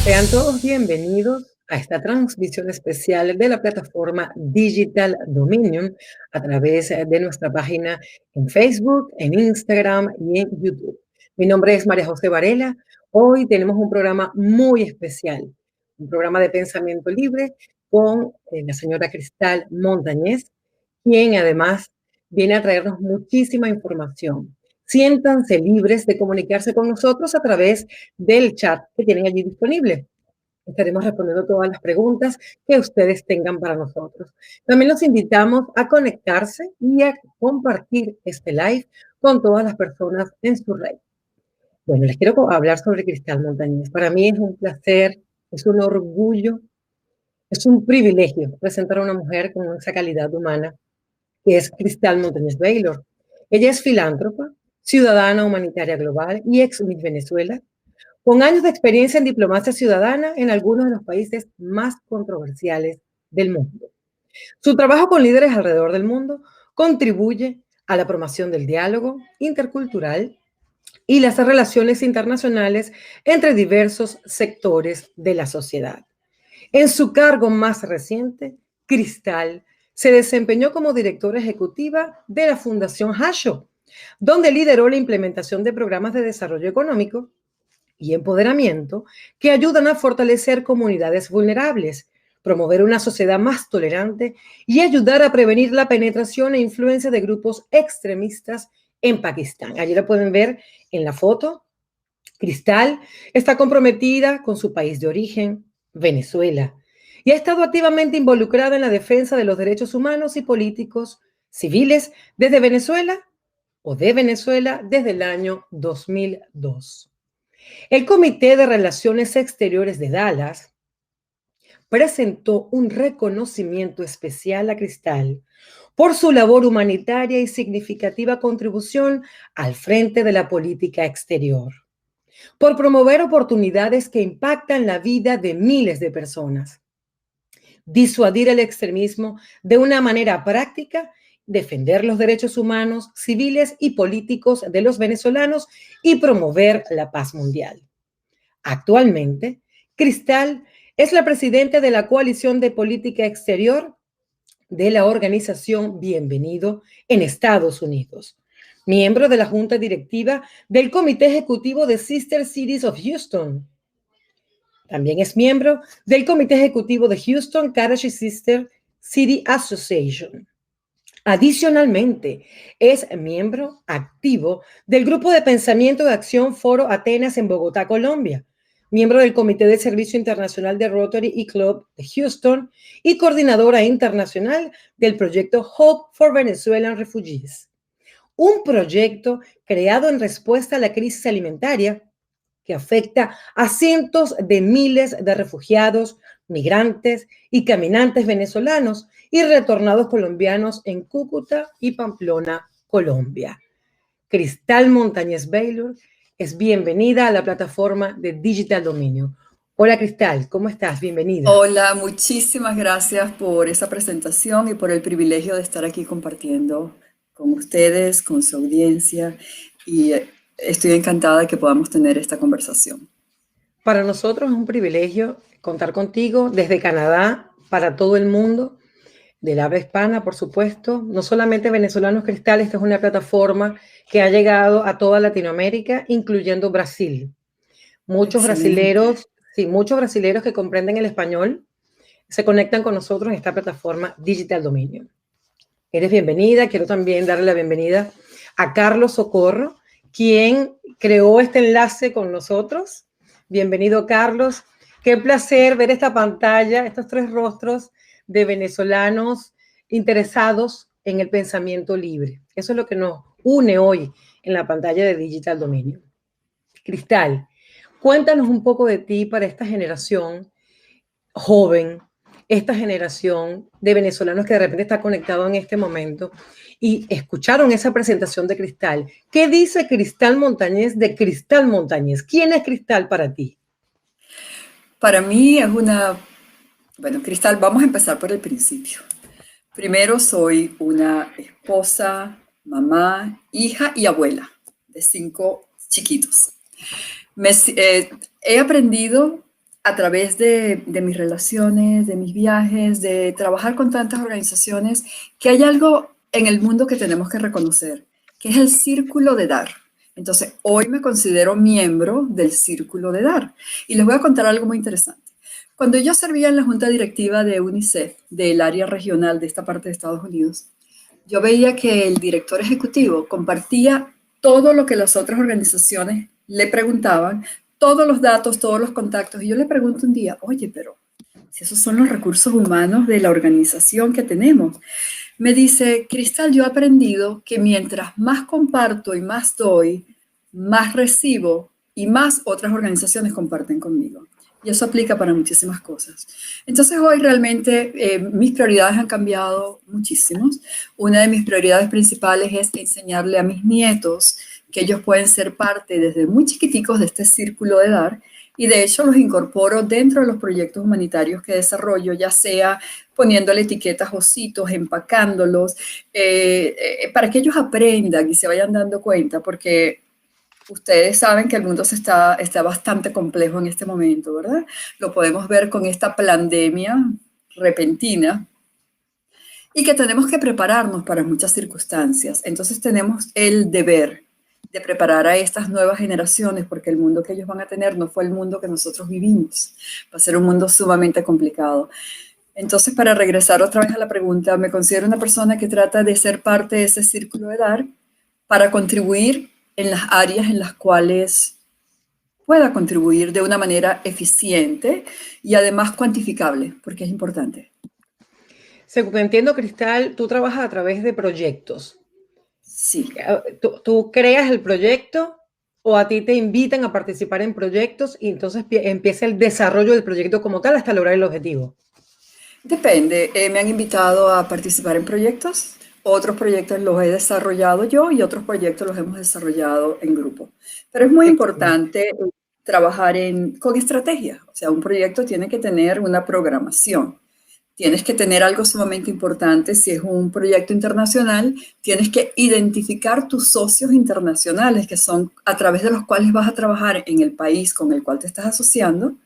Sean todos bienvenidos a esta transmisión especial de la plataforma Digital Dominion a través de nuestra página en Facebook, en Instagram y en YouTube. Mi nombre es María José Varela. Hoy tenemos un programa muy especial, un programa de pensamiento libre con la señora Cristal Montañez, quien además viene a traernos muchísima información. Siéntanse libres de comunicarse con nosotros a través del chat que tienen allí disponible. Estaremos respondiendo todas las preguntas que ustedes tengan para nosotros. También los invitamos a conectarse y a compartir este live con todas las personas en su red. Bueno, les quiero hablar sobre Cristal Montañez. Para mí es un placer, es un orgullo, es un privilegio presentar a una mujer con esa calidad humana que es Cristal Montañez Baylor. Ella es filántropa, ciudadana humanitaria global y ex Miss Venezuela, con años de experiencia en diplomacia ciudadana en algunos de los países más controversiales del mundo. Su trabajo con líderes alrededor del mundo contribuye a la promoción del diálogo intercultural y las relaciones internacionales entre diversos sectores de la sociedad. En su cargo más reciente, Cristal se desempeñó como directora ejecutiva de la Fundación Hasho, donde lideró la implementación de programas de desarrollo económico y empoderamiento que ayudan a fortalecer comunidades vulnerables, promover una sociedad más tolerante y ayudar a prevenir la penetración e influencia de grupos extremistas en Pakistán. Allí lo pueden ver en la foto. Cristal está comprometida con su país de origen, Venezuela, y ha estado activamente involucrada en la defensa de los derechos humanos y políticos civiles desde Venezuela o de Venezuela desde el año 2002. El Comité de Relaciones Exteriores de Dallas presentó un reconocimiento especial a Cristal por su labor humanitaria y significativa contribución al frente de la política exterior, por promover oportunidades que impactan la vida de miles de personas, disuadir el extremismo de una manera práctica, defender los derechos humanos, civiles y políticos de los venezolanos y promover la paz mundial. Actualmente, Cristal es la presidenta de la Coalición de Política Exterior de la organización Bienvenido en Estados Unidos, miembro de la Junta Directiva del Comité Ejecutivo de Sister Cities of Houston. También es miembro del Comité Ejecutivo de Houston Karachi Sister City Association. Adicionalmente, es miembro activo del Grupo de Pensamiento de Acción Foro Atenas en Bogotá, Colombia, miembro del Comité de Servicio Internacional de Rotary y Club de Houston y coordinadora internacional del proyecto Hope for Venezuelan Refugees, un proyecto creado en respuesta a la crisis alimentaria que afecta a cientos de miles de refugiados, migrantes y caminantes venezolanos y retornados colombianos en Cúcuta y Pamplona, Colombia. Cristal Montañez Baylor es bienvenida a la plataforma de Digital Dominion. Hola Cristal, ¿cómo estás? Bienvenida. Hola, muchísimas gracias por esa presentación y por el privilegio de estar aquí compartiendo con ustedes, con su audiencia, y estoy encantada de que podamos tener esta conversación. Para nosotros es un privilegio contar contigo desde Canadá para todo el mundo, del habla hispana, por supuesto. No solamente Venezolanos Cristal, esta es una plataforma que ha llegado a toda Latinoamérica, incluyendo Brasil. Muchos Excelente. brasileros, sí, muchos brasileros que comprenden el español se conectan con nosotros en esta plataforma Digital Dominion. Eres bienvenida. Quiero también darle la bienvenida a Carlos Socorro, quien creó este enlace con nosotros. Bienvenido, Carlos. Qué placer ver esta pantalla, estos tres rostros de venezolanos interesados en el pensamiento libre. Eso es lo que nos une hoy en la pantalla de Digital Dominion. Cristal, cuéntanos un poco de ti para esta generación joven, esta generación de venezolanos que de repente está conectado en este momento y escucharon esa presentación de Cristal. ¿Qué dice Cristal Montañez de Cristal Montañez? ¿Quién es Cristal para ti? Para mí es bueno, Cristal, vamos a empezar por el principio. Primero, soy una esposa, mamá, hija y abuela de 5 chiquitos. He aprendido a través de mis relaciones, de mis viajes, de trabajar con tantas organizaciones, que hay algo en el mundo que tenemos que reconocer, que es el círculo de dar. Entonces, hoy me considero miembro del círculo de dar. Y les voy a contar algo muy interesante. Cuando yo servía en la junta directiva de UNICEF, del área regional de esta parte de Estados Unidos, yo veía que el director ejecutivo compartía todo lo que las otras organizaciones le preguntaban, todos los datos, todos los contactos. Y yo le pregunto un día, oye, pero si esos son los recursos humanos de la organización que tenemos. Me dice, Cristal, yo he aprendido que mientras más comparto y más doy, más recibo y más otras organizaciones comparten conmigo. Y eso aplica para muchísimas cosas. Entonces hoy realmente mis prioridades han cambiado muchísimo. Una de mis prioridades principales es enseñarle a mis nietos que ellos pueden ser parte desde muy chiquiticos de este círculo de dar, y de hecho los incorporo dentro de los proyectos humanitarios que desarrollo, ya sea poniéndole etiquetas, ositos, empacándolos, para que ellos aprendan y se vayan dando cuenta, porque ustedes saben que el mundo está bastante complejo en este momento, ¿verdad? Lo podemos ver con esta pandemia repentina y que tenemos que prepararnos para muchas circunstancias. Entonces tenemos el deber de preparar a estas nuevas generaciones, porque el mundo que ellos van a tener no fue el mundo que nosotros vivimos. Va a ser un mundo sumamente complicado. Entonces, para regresar otra vez a la pregunta, me considero una persona que trata de ser parte de ese círculo de dar para contribuir en las áreas en las cuales pueda contribuir de una manera eficiente y además cuantificable, porque es importante. Según entiendo, Cristal, tú trabajas a través de proyectos. Sí. ¿Tú creas el proyecto o a ti te invitan a participar en proyectos y entonces empieza el desarrollo del proyecto como tal hasta lograr el objetivo? Depende. Me han invitado a participar en proyectos. Otros proyectos los he desarrollado yo y otros proyectos los hemos desarrollado en grupo. Pero es muy importante trabajar con estrategia. O sea, un proyecto tiene que tener una programación. Tienes que tener algo sumamente importante. Si es un proyecto internacional, tienes que identificar tus socios internacionales, que son a través de los cuales vas a trabajar en el país con el cual te estás asociando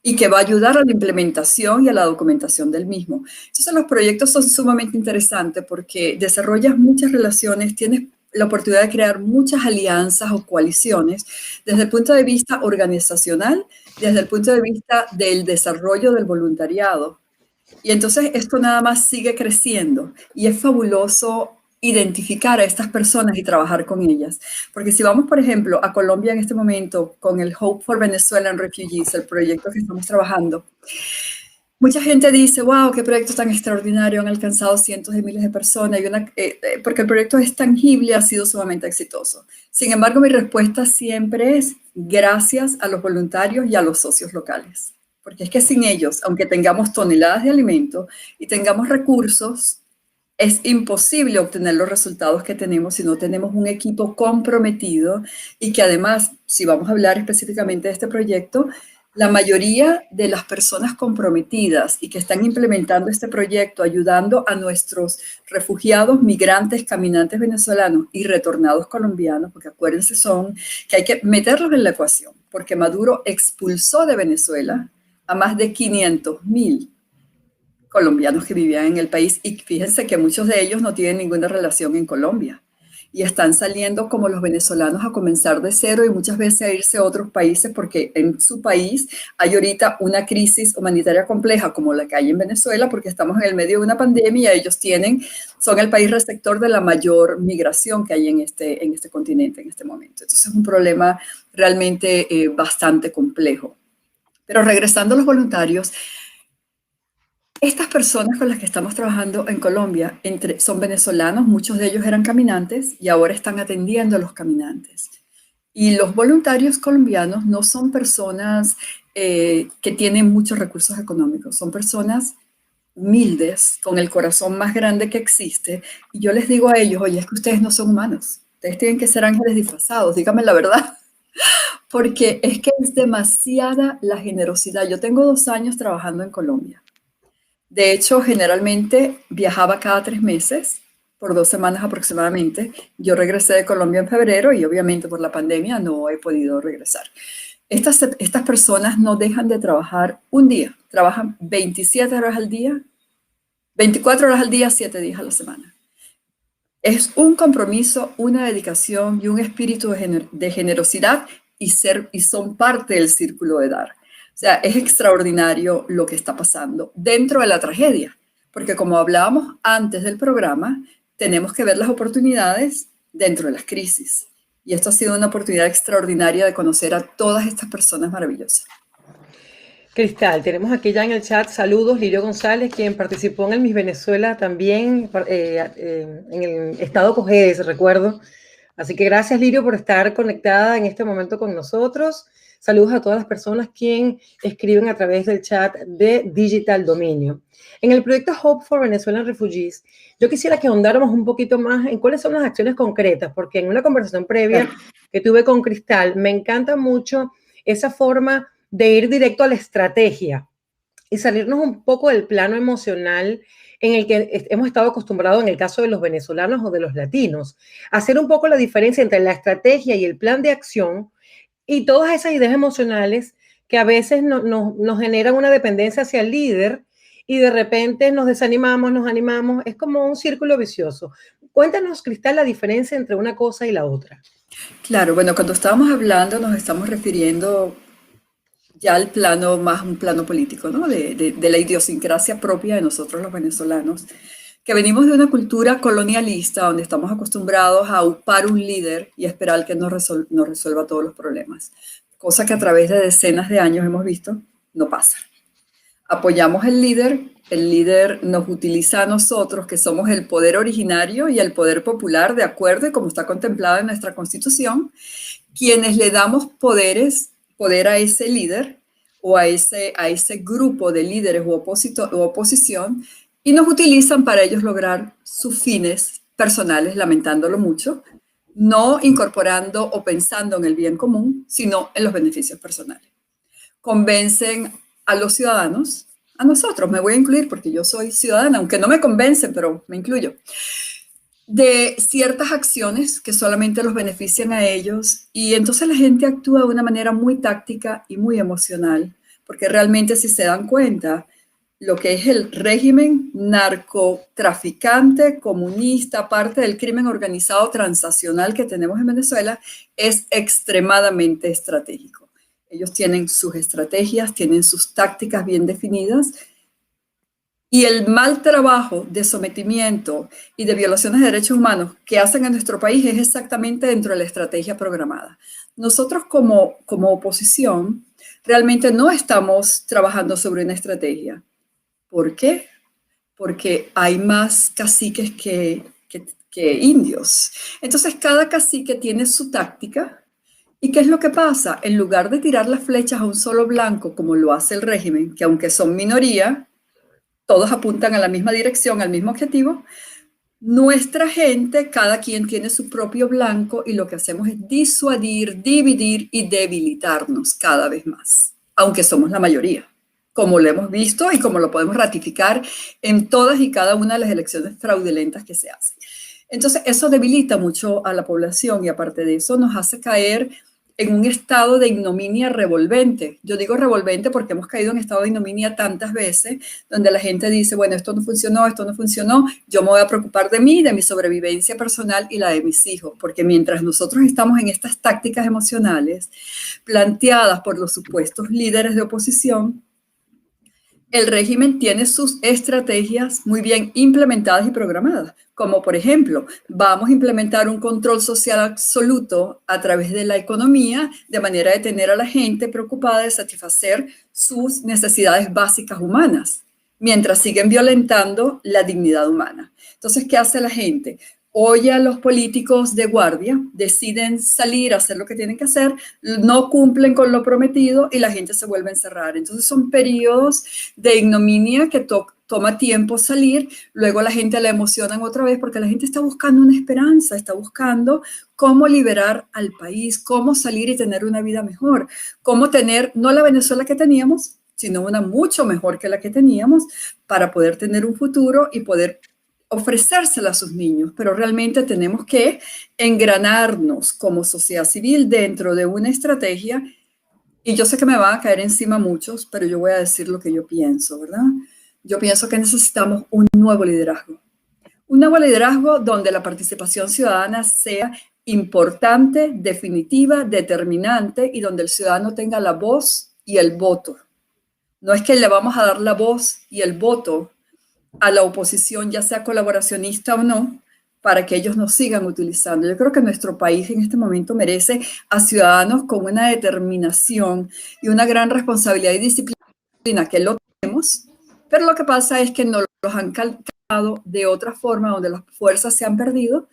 y que va a ayudar a la implementación y a la documentación del mismo. Entonces, los proyectos son sumamente interesantes porque desarrollas muchas relaciones, tienes la oportunidad de crear muchas alianzas o coaliciones desde el punto de vista organizacional, desde el punto de vista del desarrollo del voluntariado. Y entonces esto nada más sigue creciendo y es fabuloso identificar a estas personas y trabajar con ellas. Porque si vamos, por ejemplo, a Colombia en este momento con el Hope for Venezuelan Refugees, el proyecto que estamos trabajando, mucha gente dice, wow, qué proyecto tan extraordinario, han alcanzado cientos de miles de personas, porque el proyecto es tangible y ha sido sumamente exitoso. Sin embargo, mi respuesta siempre es gracias a los voluntarios y a los socios locales. Porque es que sin ellos, aunque tengamos toneladas de alimento y tengamos recursos, es imposible obtener los resultados que tenemos si no tenemos un equipo comprometido y que además, si vamos a hablar específicamente de este proyecto, la mayoría de las personas comprometidas y que están implementando este proyecto, ayudando a nuestros refugiados, migrantes, caminantes venezolanos y retornados colombianos, porque acuérdense que hay que meterlos en la ecuación, porque Maduro expulsó de Venezuela a más de 500.000 colombianos que vivían en el país, y fíjense que muchos de ellos no tienen ninguna relación en Colombia y están saliendo como los venezolanos a comenzar de cero y muchas veces a irse a otros países porque en su país hay ahorita una crisis humanitaria compleja como la que hay en Venezuela, porque estamos en el medio de una pandemia y ellos son el país receptor de la mayor migración que hay en este continente en este momento. Entonces es un problema realmente bastante complejo. Pero regresando a los voluntarios, estas personas con las que estamos trabajando en Colombia son venezolanos, muchos de ellos eran caminantes y ahora están atendiendo a los caminantes. Y los voluntarios colombianos no son personas que tienen muchos recursos económicos, son personas humildes, con el corazón más grande que existe. Y yo les digo a ellos, oye, es que ustedes no son humanos, ustedes tienen que ser ángeles disfrazados, díganme la verdad. Porque es que es demasiada la generosidad. Yo tengo 2 años trabajando en Colombia. De hecho, generalmente viajaba cada 3 meses, por 2 semanas aproximadamente. Yo regresé de Colombia en febrero y obviamente por la pandemia no he podido regresar. Estas personas no dejan de trabajar un día, trabajan 27 horas al día, 24 horas al día, 7 días a la semana. Es un compromiso, una dedicación y un espíritu de generosidad y son parte del círculo de dar. O sea, es extraordinario lo que está pasando dentro de la tragedia, porque como hablábamos antes del programa, tenemos que ver las oportunidades dentro de las crisis. Y esto ha sido una oportunidad extraordinaria de conocer a todas estas personas maravillosas. Cristal, tenemos aquí ya en el chat saludos, Lirio González, quien participó en el Miss Venezuela también, en el estado Cojedes, recuerdo. Así que gracias, Lirio, por estar conectada en este momento con nosotros. Saludos a todas las personas quien escriben a través del chat de Digital Dominio. En el proyecto Hope for Venezuelan Refugees, yo quisiera que ahondáramos un poquito más en cuáles son las acciones concretas, porque en una conversación previa que tuve con Cristal, me encanta mucho esa forma de ir directo a la estrategia y salirnos un poco del plano emocional en el que hemos estado acostumbrados en el caso de los venezolanos o de los latinos, hacer un poco la diferencia entre la estrategia y el plan de acción y todas esas ideas emocionales que a veces nos generan una dependencia hacia el líder y de repente nos desanimamos, nos animamos, es como un círculo vicioso. Cuéntanos, Cristal, la diferencia entre una cosa y la otra. Claro, bueno, cuando estábamos hablando nos estamos refiriendo ya al plano más un plano político, ¿no? De la idiosincrasia propia de nosotros los venezolanos, que venimos de una cultura colonialista donde estamos acostumbrados a upar un líder y esperar que nos resuelva todos los problemas, cosa que a través de decenas de años hemos visto no pasa. Apoyamos el líder nos utiliza a nosotros, que somos el poder originario y el poder popular, de acuerdo y como está contemplado en nuestra Constitución, quienes le damos poder a ese líder o a ese grupo de líderes u oposición y nos utilizan para ellos lograr sus fines personales, lamentándolo mucho, no incorporando o pensando en el bien común, sino en los beneficios personales. Convencen a los ciudadanos, a nosotros, me voy a incluir porque yo soy ciudadana, aunque no me convencen, pero me incluyo, de ciertas acciones que solamente los benefician a ellos y entonces la gente actúa de una manera muy táctica y muy emocional, porque realmente si se dan cuenta, lo que es el régimen narcotraficante, comunista, parte del crimen organizado transnacional que tenemos en Venezuela, es extremadamente estratégico. Ellos tienen sus estrategias, tienen sus tácticas bien definidas y el mal trabajo de sometimiento y de violaciones de derechos humanos que hacen en nuestro país es exactamente dentro de la estrategia programada. Nosotros como oposición realmente no estamos trabajando sobre una estrategia. ¿Por qué? Porque hay más caciques que indios. Entonces cada cacique tiene su táctica. ¿Y qué es lo que pasa? En lugar de tirar las flechas a un solo blanco, como lo hace el régimen, que aunque son minoría, todos apuntan a la misma dirección, al mismo objetivo, nuestra gente, cada quien tiene su propio blanco y lo que hacemos es disuadir, dividir y debilitarnos cada vez más, aunque somos la mayoría, como lo hemos visto y como lo podemos ratificar en todas y cada una de las elecciones fraudulentas que se hacen. Entonces, eso debilita mucho a la población y aparte de eso nos hace caer en un estado de ignominia revolvente. Yo digo revolvente porque hemos caído en estado de ignominia tantas veces, donde la gente dice, bueno, esto no funcionó, yo me voy a preocupar de mí, de mi sobrevivencia personal y la de mis hijos, porque mientras nosotros estamos en estas tácticas emocionales planteadas por los supuestos líderes de oposición, el régimen tiene sus estrategias muy bien implementadas y programadas, como por ejemplo, vamos a implementar un control social absoluto a través de la economía, de manera de tener a la gente preocupada de satisfacer sus necesidades básicas humanas, mientras siguen violentando la dignidad humana. Entonces, ¿qué hace la gente? Oye a los políticos de guardia, deciden salir a hacer lo que tienen que hacer, no cumplen con lo prometido y la gente se vuelve a encerrar. Entonces son periodos de ignominia que toma tiempo salir, luego la gente la emocionan otra vez porque la gente está buscando una esperanza, está buscando cómo liberar al país, cómo salir y tener una vida mejor, cómo tener no la Venezuela que teníamos, sino una mucho mejor que la que teníamos para poder tener un futuro y poder ofrecérsela a sus niños, pero realmente tenemos que engranarnos como sociedad civil dentro de una estrategia Y yo sé que me van a caer encima muchos, pero yo voy a decir lo que yo pienso, ¿verdad? Yo pienso que necesitamos un nuevo liderazgo. Un nuevo liderazgo donde la participación ciudadana sea importante, definitiva, determinante y donde el ciudadano tenga la voz y el voto. No es que le vamos a dar la voz y el voto a la oposición, ya sea colaboracionista o no, para que ellos nos sigan utilizando. Yo creo que nuestro país en este momento merece a ciudadanos con una determinación y una gran responsabilidad y disciplina, que lo tenemos, pero lo que pasa es que no los han calcado de otra forma, donde las fuerzas se han perdido.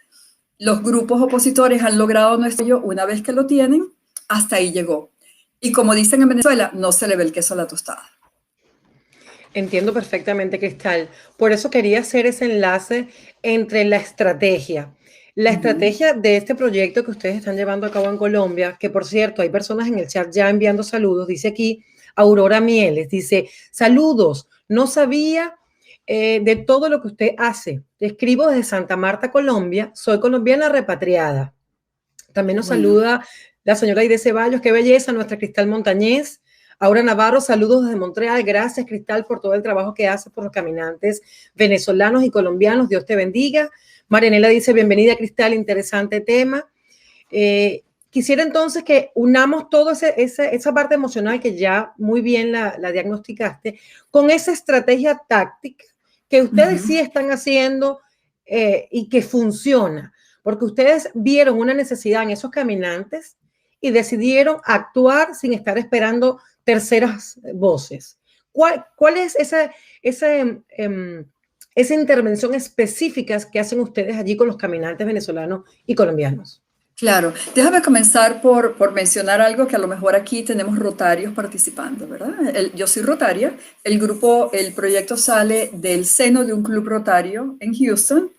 Los grupos opositores han logrado nuestro, una vez que lo tienen, hasta ahí llegó. Y como dicen en Venezuela, no se le ve el queso a la tostada. Entiendo perfectamente, Cristal. Por eso quería hacer ese enlace entre la estrategia. La estrategia de este proyecto que ustedes están llevando a cabo en Colombia, que por cierto, hay personas en el chat ya enviando saludos, dice aquí Aurora Mieles, dice, saludos, no sabía de todo lo que usted hace. Te escribo desde Santa Marta, Colombia, soy colombiana repatriada. También nos saluda la señora Aide Ceballos, qué belleza, nuestra Cristal Montañez. Aura Navarro, saludos desde Montreal. Gracias, Cristal, por todo el trabajo que haces por los caminantes venezolanos y colombianos. Dios te bendiga. Marianela dice, bienvenida, Cristal, interesante tema. Quisiera entonces que unamos toda esa parte emocional que ya muy bien la diagnosticaste con esa estrategia táctica que ustedes sí están haciendo y que funciona, porque ustedes vieron una necesidad en esos caminantes y decidieron actuar sin estar esperando terceras voces. ¿Cuál es esa intervención específica que hacen ustedes allí con los caminantes venezolanos y colombianos? Claro, déjame comenzar por mencionar algo que a lo mejor aquí tenemos rotarios participando, ¿verdad? Yo soy rotaria, el proyecto sale del seno de un club rotario en Houston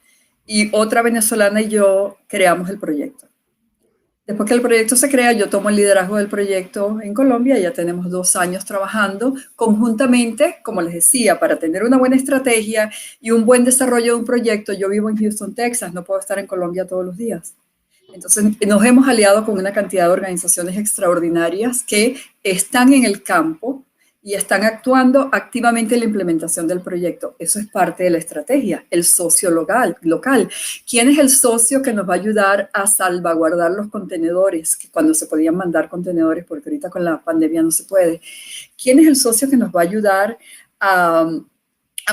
y otra venezolana y yo creamos el proyecto. Después que el proyecto se crea, yo tomo el liderazgo del proyecto en Colombia, ya tenemos 2 años trabajando conjuntamente, como les decía, para tener una buena estrategia y un buen desarrollo de un proyecto. Yo vivo en Houston, Texas, no puedo estar en Colombia todos los días. Entonces, nos hemos aliado con una cantidad de organizaciones extraordinarias que están en el campo y están actuando activamente en la implementación del proyecto. Eso es parte de la estrategia, el socio local. ¿Quién es el socio que nos va a ayudar a salvaguardar los contenedores? Que cuando se podían mandar contenedores, porque ahorita con la pandemia no se puede. ¿Quién es el socio que nos va a ayudar a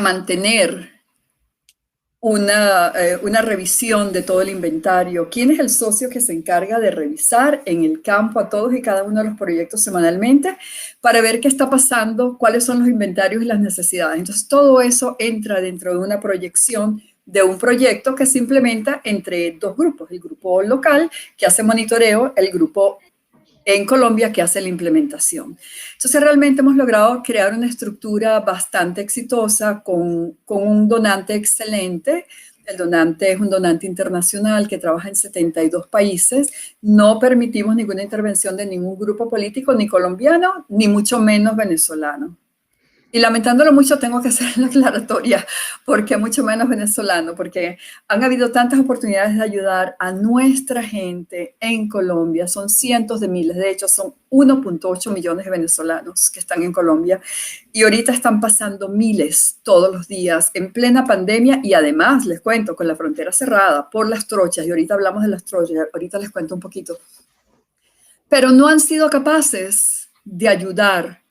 mantener una revisión de todo el inventario? ¿Quién es el socio que se encarga de revisar en el campo a todos y cada uno de los proyectos semanalmente para ver qué está pasando, cuáles son los inventarios y las necesidades? Entonces, todo eso entra dentro de una proyección de un proyecto que se implementa entre 2 grupos, el grupo local que hace monitoreo, el grupo en Colombia que hace la implementación. Entonces, realmente hemos logrado crear una estructura bastante exitosa con un donante excelente. El donante es un donante internacional que trabaja en 72 países. No permitimos ninguna intervención de ningún grupo político, ni colombiano, ni mucho menos venezolano. Y lamentándolo mucho, tengo que hacer la aclaratoria, porque mucho menos venezolano, porque han habido tantas oportunidades de ayudar a nuestra gente en Colombia. Son cientos de miles, de hecho son 1.8 millones de venezolanos que están en Colombia y ahorita están pasando miles todos los días en plena pandemia y además, les cuento, con la frontera cerrada por las trochas, y ahorita hablamos de las trochas, ahorita les cuento un poquito. Pero no han sido capaces de ayudar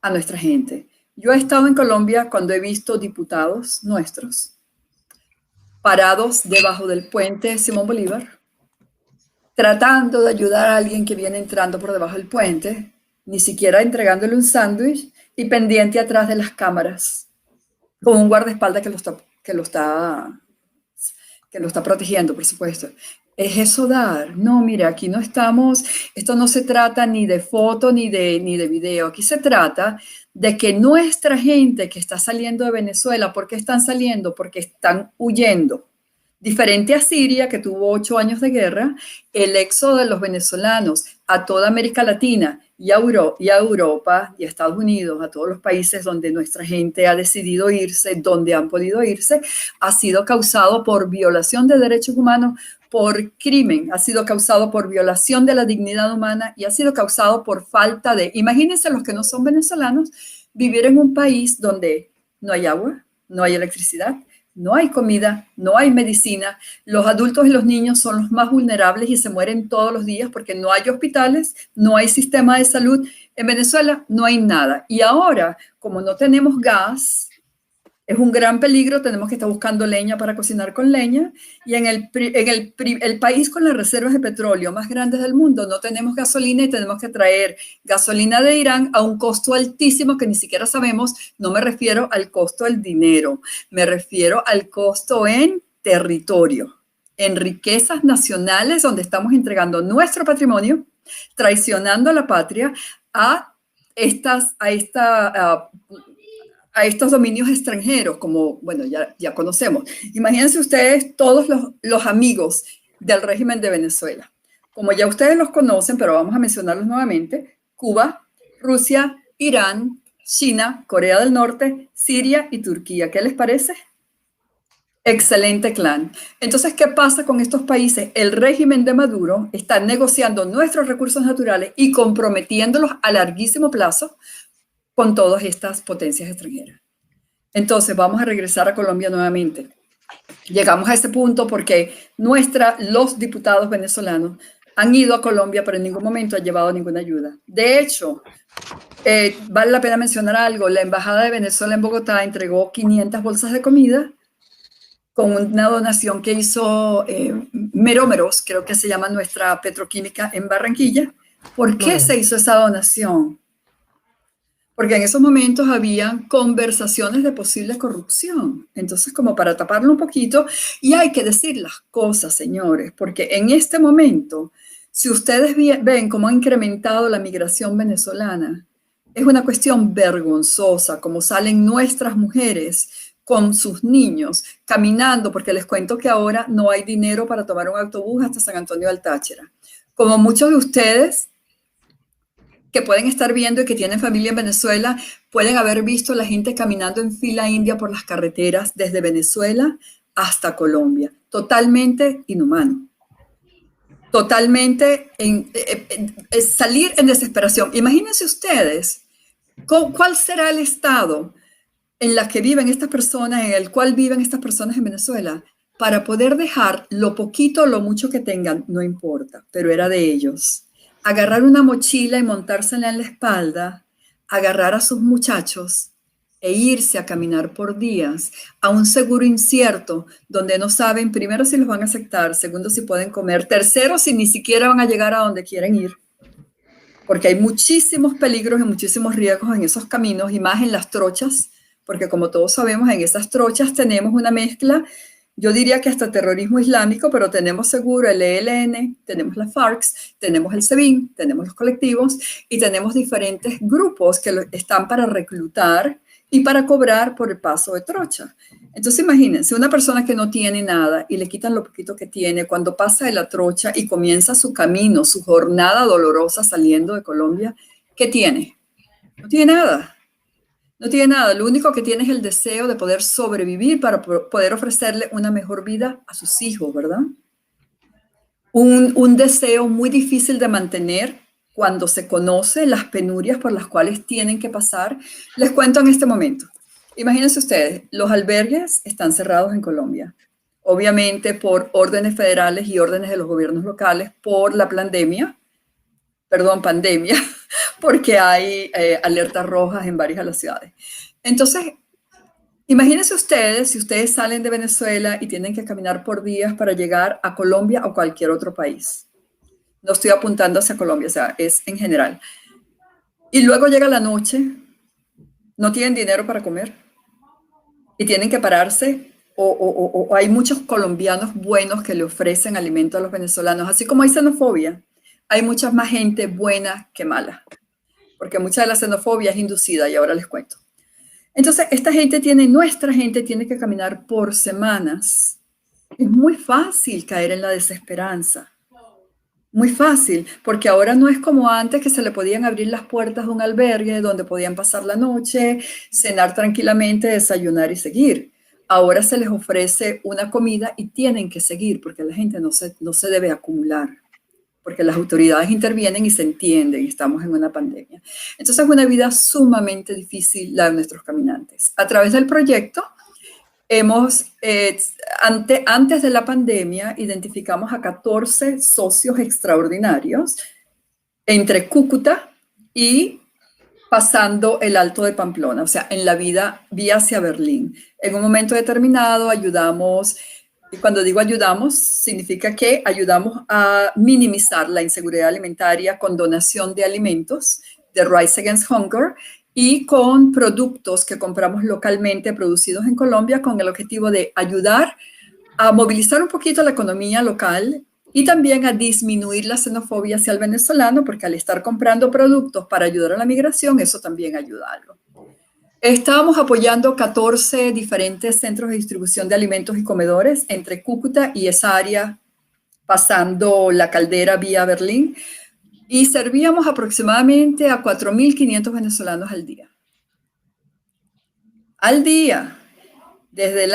a nuestra gente. Yo he estado en Colombia cuando he visto diputados nuestros parados debajo del puente Simón Bolívar, tratando de ayudar a alguien que viene entrando por debajo del puente, ni siquiera entregándole un sándwich y pendiente atrás de las cámaras, con un guardaespaldas que lo está protegiendo, por supuesto. ¿Es eso dar? No, mira, aquí no estamos, esto no se trata ni de foto ni de video, aquí se trata de que nuestra gente que está saliendo de Venezuela, ¿por qué están saliendo? Porque están huyendo Diferente a Siria, que tuvo 8 años de guerra, el éxodo de los venezolanos a toda América Latina y a Europa y a Estados Unidos, a todos los países donde nuestra gente ha decidido irse, donde han podido irse, ha sido causado por violación de derechos humanos, por crimen, ha sido causado por violación de la dignidad humana y ha sido causado por falta de, imagínense los que no son venezolanos, vivir en un país donde no hay agua, no hay electricidad, no hay comida, no hay medicina, los adultos y los niños son los más vulnerables y se mueren todos los días porque no hay hospitales, no hay sistema de salud. En Venezuela no hay nada. Y ahora, como no tenemos gas, es un gran peligro, tenemos que estar buscando leña para cocinar con leña. Y en el país con las reservas de petróleo más grandes del mundo no tenemos gasolina y tenemos que traer gasolina de Irán a un costo altísimo que ni siquiera sabemos. No me refiero al costo del dinero, me refiero al costo en territorio, en riquezas nacionales donde estamos entregando nuestro patrimonio, traicionando a la patria a estos dominios extranjeros, como, bueno, ya conocemos. Imagínense ustedes todos los amigos del régimen de Venezuela. Como ya ustedes los conocen, pero vamos a mencionarlos nuevamente: Cuba, Rusia, Irán, China, Corea del Norte, Siria y Turquía. ¿Qué les parece? Excelente clan. Entonces, ¿qué pasa con estos países? El régimen de Maduro está negociando nuestros recursos naturales y comprometiéndolos a larguísimo plazo con todas estas potencias extranjeras. Entonces, vamos a regresar a Colombia nuevamente. Llegamos a ese punto porque los diputados venezolanos han ido a Colombia, pero en ningún momento han llevado ninguna ayuda. De hecho, vale la pena mencionar algo: la Embajada de Venezuela en Bogotá entregó 500 bolsas de comida con una donación que hizo Merómeros, creo que se llama nuestra petroquímica en Barranquilla. ¿Por qué se hizo esa donación? Porque en esos momentos habían conversaciones de posible corrupción. Entonces, como para taparlo un poquito, y hay que decir las cosas, señores, porque en este momento, si ustedes ven cómo ha incrementado la migración venezolana, es una cuestión vergonzosa, como salen nuestras mujeres con sus niños caminando, porque les cuento que ahora no hay dinero para tomar un autobús hasta San Antonio del Táchira. Como muchos de ustedes que pueden estar viendo y que tienen familia en Venezuela, pueden haber visto a la gente caminando en fila india por las carreteras desde Venezuela hasta Colombia. Totalmente inhumano. Totalmente salir en desesperación. Imagínense ustedes cuál será el estado en el que viven estas personas, en el cual viven estas personas en Venezuela, para poder dejar lo poquito o lo mucho que tengan, no importa, pero era de ellos. Agarrar una mochila y montársela en la espalda, agarrar a sus muchachos e irse a caminar por días a un seguro incierto donde no saben, primero, si los van a aceptar, segundo, si pueden comer, tercero, si ni siquiera van a llegar a donde quieren ir, porque hay muchísimos peligros y muchísimos riesgos en esos caminos, y más en las trochas, porque como todos sabemos, en esas trochas tenemos una mezcla. Yo diría que hasta terrorismo islámico, pero tenemos seguro el ELN, tenemos la FARC, tenemos el SEBIN, tenemos los colectivos y tenemos diferentes grupos que están para reclutar y para cobrar por el paso de trocha. Entonces imagínense, una persona que no tiene nada y le quitan lo poquito que tiene, cuando pasa de la trocha y comienza su camino, su jornada dolorosa saliendo de Colombia, ¿qué tiene? No tiene nada. No tiene nada, lo único que tiene es el deseo de poder sobrevivir para poder ofrecerle una mejor vida a sus hijos, ¿verdad? Un deseo muy difícil de mantener cuando se conoce las penurias por las cuales tienen que pasar. Les cuento en este momento. Imagínense ustedes, los albergues están cerrados en Colombia, obviamente por órdenes federales y órdenes de los gobiernos locales por la pandemia, porque hay alertas rojas en varias de las ciudades. Entonces, imagínense ustedes, si ustedes salen de Venezuela y tienen que caminar por días para llegar a Colombia o cualquier otro país. No estoy apuntando hacia Colombia, o sea, es en general. Y luego llega la noche, no tienen dinero para comer y tienen que pararse, o hay muchos colombianos buenos que le ofrecen alimento a los venezolanos, así como hay xenofobia. Hay mucha más gente buena que mala, porque mucha de la xenofobia es inducida, y ahora les cuento. Entonces, nuestra gente tiene que caminar por semanas Es muy fácil caer en la desesperanza. Muy fácil, porque ahora no es como antes que se le podían abrir las puertas de un albergue donde podían pasar la noche, cenar tranquilamente, desayunar y seguir. Ahora se les ofrece una comida y tienen que seguir porque la gente no se debe acumular, porque las autoridades intervienen y se entienden, estamos en una pandemia. Entonces es una vida sumamente difícil la de nuestros caminantes. A través del proyecto hemos, antes de la pandemia, identificamos a 14 socios extraordinarios entre Cúcuta y pasando el Alto de Pamplona, o sea, en la vía hacia Berlín. En un momento determinado ayudamos, y cuando digo ayudamos, significa que ayudamos a minimizar la inseguridad alimentaria con donación de alimentos de Rise Against Hunger y con productos que compramos localmente producidos en Colombia con el objetivo de ayudar a movilizar un poquito la economía local y también a disminuir la xenofobia hacia el venezolano, porque al estar comprando productos para ayudar a la migración, eso también ayuda algo. Estábamos apoyando 14 diferentes centros de distribución de alimentos y comedores entre Cúcuta y esa área, pasando la Caldera vía Berlín, y servíamos aproximadamente a 4.500 venezolanos al día. Al día, desde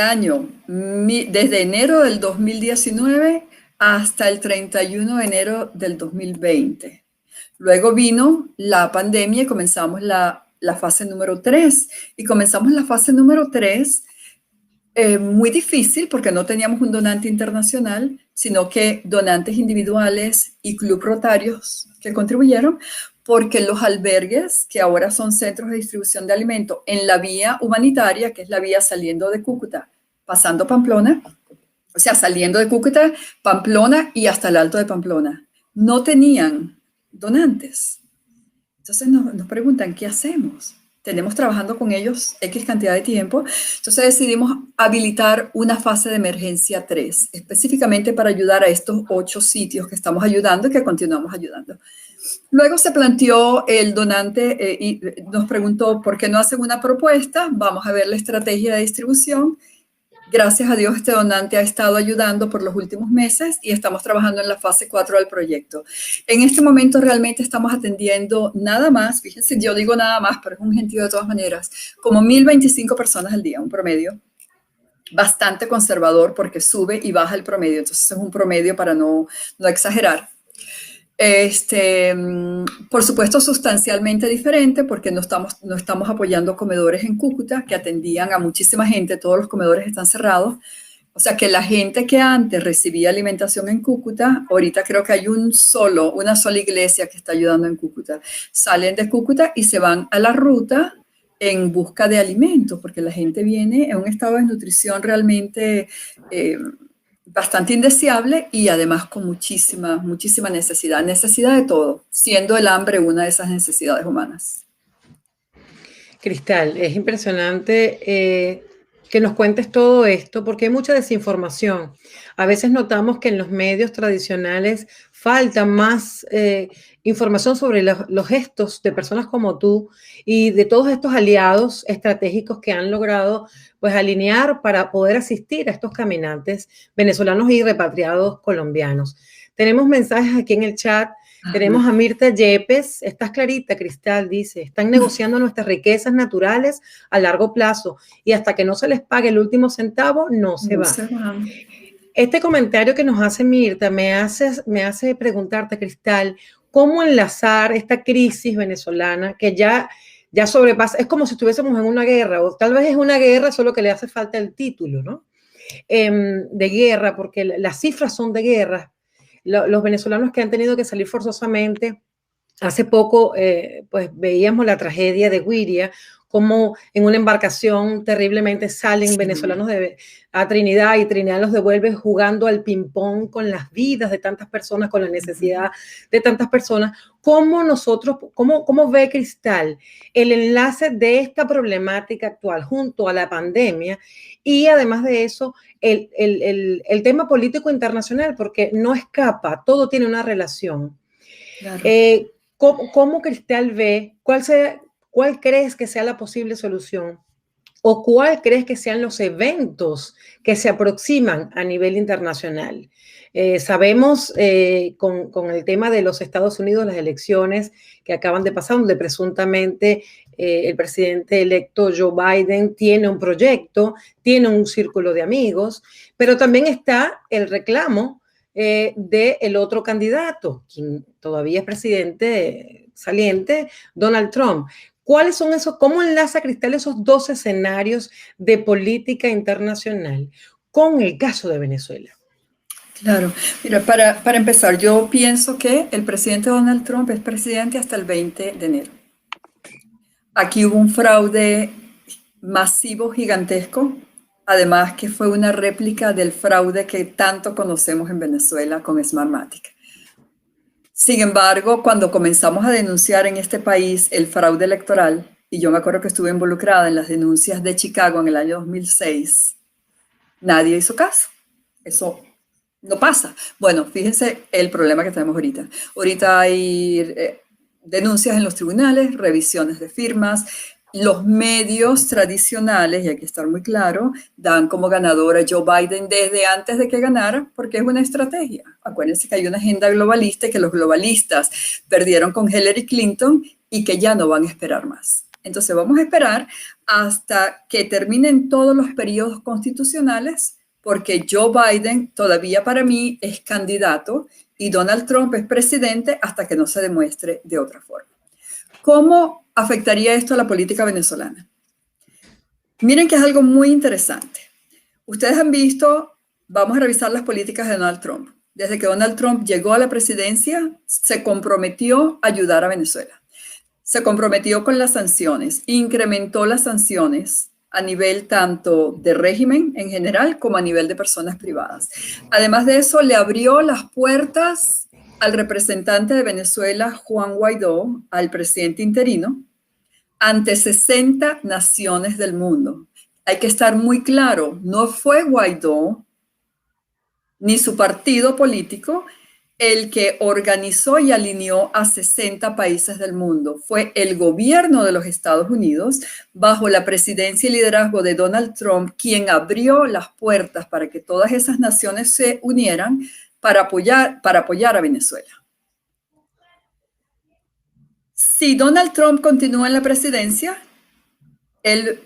enero del 2019 hasta el 31 de enero del 2020. Luego vino la pandemia y comenzamos la fase número 3. Y comenzamos la fase número 3 muy difícil porque no teníamos un donante internacional, sino que donantes individuales y club rotarios que contribuyeron, porque los albergues, que ahora son centros de distribución de alimentos en la vía humanitaria, que es la vía saliendo de Cúcuta, pasando Pamplona, o sea, saliendo de Cúcuta, Pamplona y hasta el Alto de Pamplona, no tenían donantes. Entonces nos preguntan, ¿qué hacemos? Tenemos trabajando con ellos X cantidad de tiempo. Entonces decidimos habilitar una fase de emergencia 3, específicamente para ayudar a estos 8 sitios que estamos ayudando y que continuamos ayudando. Luego se planteó el donante y nos preguntó por qué no hacen una propuesta. Vamos a ver la estrategia de distribución. Gracias a Dios, este donante ha estado ayudando por los últimos meses y estamos trabajando en la fase 4 del proyecto. En este momento realmente estamos atendiendo nada más, fíjense, yo digo nada más, pero es un gentío de todas maneras, como 1.025 personas al día, un promedio bastante conservador porque sube y baja el promedio, entonces es un promedio para no exagerar. Por supuesto, sustancialmente diferente porque no estamos apoyando comedores en Cúcuta que atendían a muchísima gente, todos los comedores están cerrados. O sea que la gente que antes recibía alimentación en Cúcuta, ahorita creo que hay una sola iglesia que está ayudando en Cúcuta. Salen de Cúcuta y se van a la ruta en busca de alimentos, porque la gente viene en un estado de nutrición realmente bastante indeseable y además con muchísima necesidad de todo, siendo el hambre una de esas necesidades humanas. Cristal, es impresionante que nos cuentes todo esto porque hay mucha desinformación. A veces notamos que en los medios tradicionales falta más información sobre los gestos de personas como tú y de todos estos aliados estratégicos que han logrado pues alinear para poder asistir a estos caminantes venezolanos y repatriados colombianos. Tenemos mensajes aquí en el chat. Tenemos a Mirta Yepes, estás clarita, Cristal, dice, están negociando nuestras riquezas naturales a largo plazo y hasta que no se les pague el último centavo, no se van. Este comentario que nos hace Mirta me hace preguntarte, Cristal, ¿cómo enlazar esta crisis venezolana que ya sobrepasa? Es como si estuviésemos en una guerra, o tal vez es una guerra, solo que le hace falta el título, ¿no? De guerra, porque las cifras son de guerra. Los venezolanos que han tenido que salir forzosamente, hace poco pues veíamos la tragedia de Güiria, como en una embarcación terriblemente salen venezolanos a Trinidad y Trinidad los devuelve jugando al ping-pong con las vidas de tantas personas, con la necesidad de tantas personas. ¿Cómo ve Cristal el enlace de esta problemática actual junto a la pandemia y además de eso el tema político internacional? Porque no escapa, todo tiene una relación. Claro. ¿Cómo Cristal ve, cuál crees que sea la posible solución ¿O cuál crees que sean los eventos que se aproximan a nivel internacional? Sabemos con el tema de los Estados Unidos, las elecciones que acaban de pasar, donde presuntamente el presidente electo Joe Biden tiene un proyecto, tiene un círculo de amigos, pero también está el reclamo del otro candidato, quien todavía es presidente saliente, Donald Trump. ¿Cuáles son esos? ¿Cómo enlaza Cristal esos dos escenarios de política internacional con el caso de Venezuela? Claro, mira, para empezar, yo pienso que el presidente Donald Trump es presidente hasta el 20 de enero. Aquí hubo un fraude masivo, gigantesco, además que fue una réplica del fraude que tanto conocemos en Venezuela con Smartmatic. Sin embargo, cuando comenzamos a denunciar en este país el fraude electoral, y yo me acuerdo que estuve involucrada en las denuncias de Chicago en el año 2006, nadie hizo caso. Eso no pasa. Bueno, fíjense el problema que tenemos ahorita. Ahorita hay denuncias en los tribunales, revisiones de firmas. Los medios tradicionales, y hay que estar muy claro, dan como ganador a Joe Biden desde antes de que ganara, porque es una estrategia. Acuérdense que hay una agenda globalista y que los globalistas perdieron con Hillary Clinton y que ya no van a esperar más. Entonces vamos a esperar hasta que terminen todos los periodos constitucionales, porque Joe Biden todavía para mí es candidato y Donald Trump es presidente hasta que no se demuestre de otra forma. ¿Cómo afectaría esto a la política venezolana? Miren que es algo muy interesante. Ustedes han visto, vamos a revisar las políticas de Donald Trump. Desde que Donald Trump llegó a la presidencia, se comprometió a ayudar a Venezuela. Se comprometió con las sanciones, incrementó las sanciones a nivel tanto de régimen en general como a nivel de personas privadas. Además de eso, le abrió las puertas al representante de Venezuela, Juan Guaidó, al presidente interino, ante 60 naciones del mundo. Hay que estar muy claro, no fue Guaidó ni su partido político el que organizó y alineó a 60 países del mundo. Fue el gobierno de los Estados Unidos, bajo la presidencia y liderazgo de Donald Trump, quien abrió las puertas para que todas esas naciones se unieran para apoyar a Venezuela. Si Donald Trump continúa en la presidencia, él,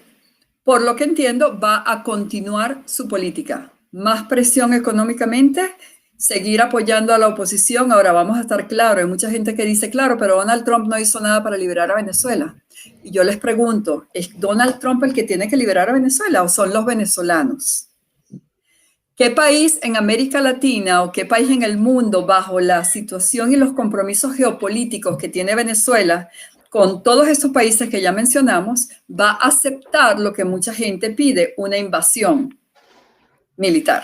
por lo que entiendo, va a continuar su política. Más presión económicamente, seguir apoyando a la oposición. Ahora vamos a estar claros, hay mucha gente que dice, claro, pero Donald Trump no hizo nada para liberar a Venezuela. Y yo les pregunto, ¿es Donald Trump el que tiene que liberar a Venezuela o son los venezolanos? ¿Qué país en América Latina o qué país en el mundo, bajo la situación y los compromisos geopolíticos que tiene Venezuela con todos estos países que ya mencionamos, va a aceptar lo que mucha gente pide, una invasión militar?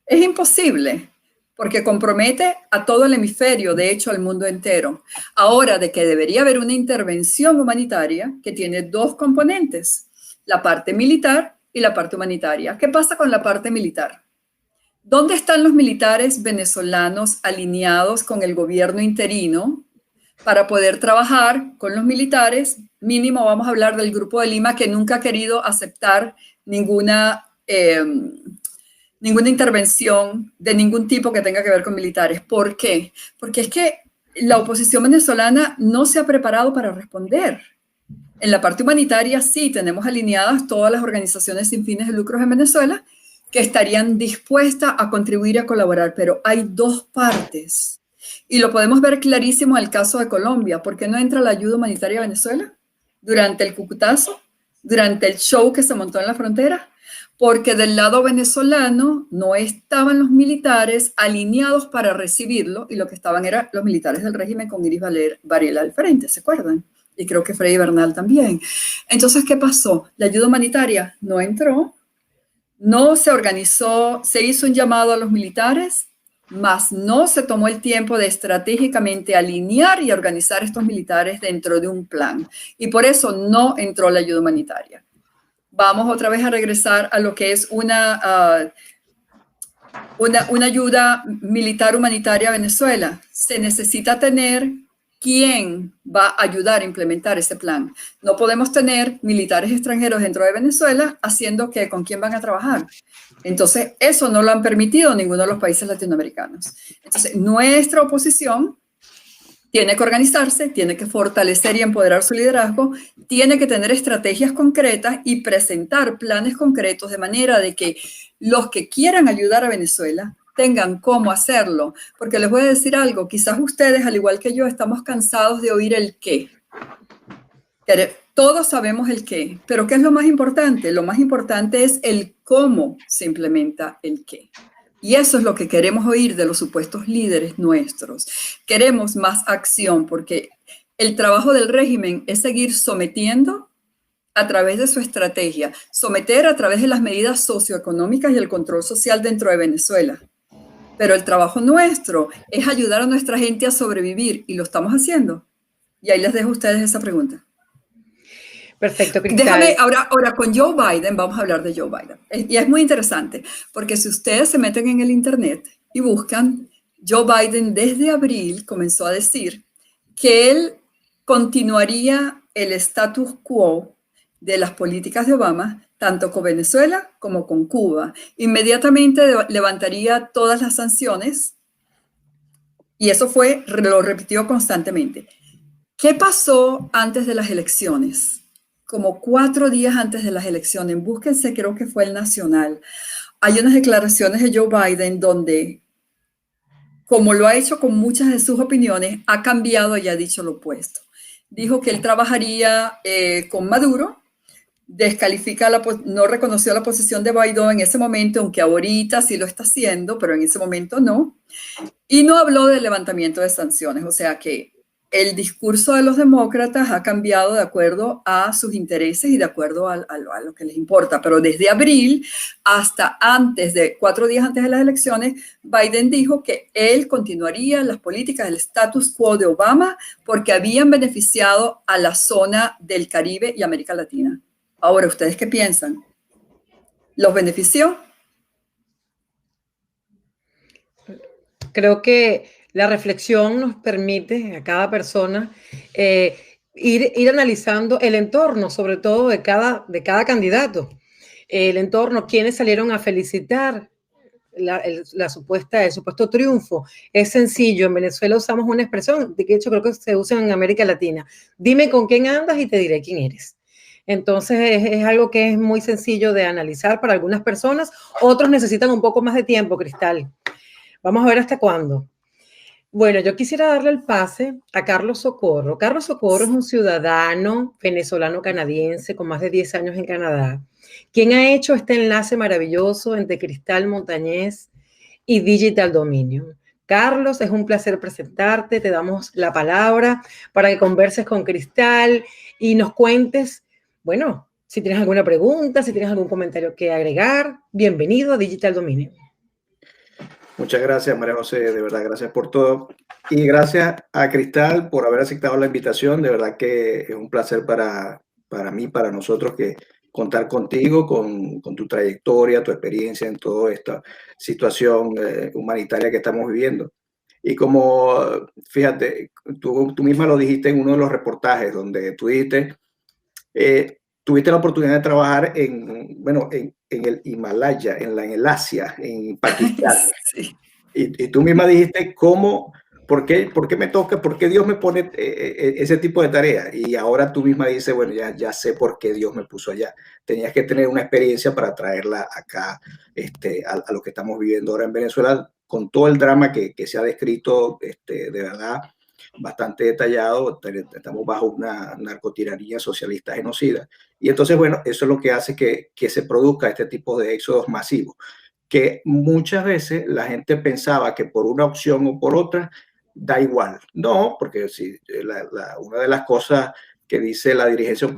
Es imposible, porque compromete a todo el hemisferio, de hecho al mundo entero. Ahora, de que debería haber una intervención humanitaria que tiene dos componentes, la parte militar y la parte humanitaria. ¿Qué pasa con la parte militar? ¿Dónde están los militares venezolanos alineados con el gobierno interino para poder trabajar con los militares? Mínimo vamos a hablar del Grupo de Lima, que nunca ha querido aceptar ninguna intervención de ningún tipo que tenga que ver con militares. ¿Por qué? Porque es que la oposición venezolana no se ha preparado para responder. En la parte humanitaria sí, tenemos alineadas todas las organizaciones sin fines de lucro en Venezuela que estarían dispuestas a contribuir y a colaborar, pero hay dos partes. Y lo podemos ver clarísimo en el caso de Colombia. ¿Por qué no entra la ayuda humanitaria a Venezuela durante el Cucutazo, durante el show que se montó en la frontera? Porque del lado venezolano no estaban los militares alineados para recibirlo, y lo que estaban eran los militares del régimen con Iris Varela al frente, ¿se acuerdan? Y creo que Freddy Bernal también. Entonces, ¿qué pasó? La ayuda humanitaria no entró, no se organizó, se hizo un llamado a los militares, mas no se tomó el tiempo de estratégicamente alinear y organizar estos militares dentro de un plan. Y por eso no entró la ayuda humanitaria. Vamos otra vez a regresar a lo que es una ayuda militar humanitaria a Venezuela. Se necesita tener ¿quién va a ayudar a implementar ese plan? No podemos tener militares extranjeros dentro de Venezuela haciendo que con quién van a trabajar. Entonces, eso no lo han permitido ninguno de los países latinoamericanos. Entonces, nuestra oposición tiene que organizarse, tiene que fortalecer y empoderar su liderazgo, tiene que tener estrategias concretas y presentar planes concretos de manera de que los que quieran ayudar a Venezuela tengan cómo hacerlo. Porque les voy a decir algo, quizás ustedes, al igual que yo, estamos cansados de oír el qué. Todos sabemos el qué, pero ¿qué es lo más importante? Lo más importante es el cómo se implementa el qué. Y eso es lo que queremos oír de los supuestos líderes nuestros. Queremos más acción porque el trabajo del régimen es seguir sometiendo a través de su estrategia, someter a través de las medidas socioeconómicas y el control social dentro de Venezuela. Pero el trabajo nuestro es ayudar a nuestra gente a sobrevivir y lo estamos haciendo. Y ahí les dejo a ustedes esa pregunta. Perfecto, Cristal. Déjame, ahora con Joe Biden, vamos a hablar de Joe Biden. Y es muy interesante, porque si ustedes se meten en el internet y buscan, Joe Biden desde abril comenzó a decir que él continuaría el status quo de las políticas de Obama, tanto con Venezuela como con Cuba. Inmediatamente levantaría todas las sanciones y eso lo repitió constantemente. ¿Qué pasó antes de las elecciones? Como 4 días antes de las elecciones, búsquense, creo que fue el Nacional, hay unas declaraciones de Joe Biden donde, como lo ha hecho con muchas de sus opiniones, ha cambiado y ha dicho lo opuesto. Dijo que él trabajaría con Maduro, no reconoció la posición de Guaidó en ese momento, aunque ahorita sí lo está haciendo, pero en ese momento no. Y no habló del levantamiento de sanciones, o sea que el discurso de los demócratas ha cambiado de acuerdo a sus intereses y de acuerdo a lo que les importa. Pero desde abril hasta 4 días antes de las elecciones, Biden dijo que él continuaría las políticas del status quo de Obama porque habían beneficiado a la zona del Caribe y América Latina. Ahora, ¿ustedes qué piensan? ¿Los benefició? Creo que la reflexión nos permite a cada persona ir analizando el entorno, sobre todo de cada candidato. El entorno, quienes salieron a felicitar el supuesto triunfo. Es sencillo, en Venezuela usamos una expresión, de hecho creo que se usa en América Latina. Dime con quién andas y te diré quién eres. Entonces es algo que es muy sencillo de analizar para algunas personas, otros necesitan un poco más de tiempo, Cristal. Vamos a ver hasta cuándo. Bueno, yo quisiera darle el pase a Carlos Socorro. Carlos Socorro es un ciudadano venezolano-canadiense con más de 10 años en Canadá, quien ha hecho este enlace maravilloso entre Cristal Montañez y Digital Dominion. Carlos, es un placer presentarte, te damos la palabra para que converses con Cristal y nos cuentes, bueno, si tienes alguna pregunta, si tienes algún comentario que agregar, bienvenido a Digital Dominion. Muchas gracias, María José, de verdad, gracias por todo. Y gracias a Cristal por haber aceptado la invitación. De verdad que es un placer para mí, para nosotros, que contar contigo, con tu trayectoria, tu experiencia en toda esta situación humanitaria que estamos viviendo. Y como, fíjate, tú misma lo dijiste en uno de los reportajes donde tú dijiste, tuviste la oportunidad de trabajar en el Himalaya, en el Asia, en Pakistán. Sí. Y tú misma dijiste ¿por qué me toca? ¿Por qué Dios me pone ese tipo de tareas? Y ahora tú misma dices, bueno, ya sé por qué Dios me puso allá. Tenías que tener una experiencia para traerla acá a lo que estamos viviendo ahora en Venezuela, con todo el drama que se ha descrito, de verdad, bastante detallado. Estamos bajo una narcotiranía socialista genocida. Y entonces, bueno, eso es lo que hace que se produzca este tipo de éxodos masivos, que muchas veces la gente pensaba que por una opción o por otra da igual. No, porque si, una de las cosas que dice la dirigencia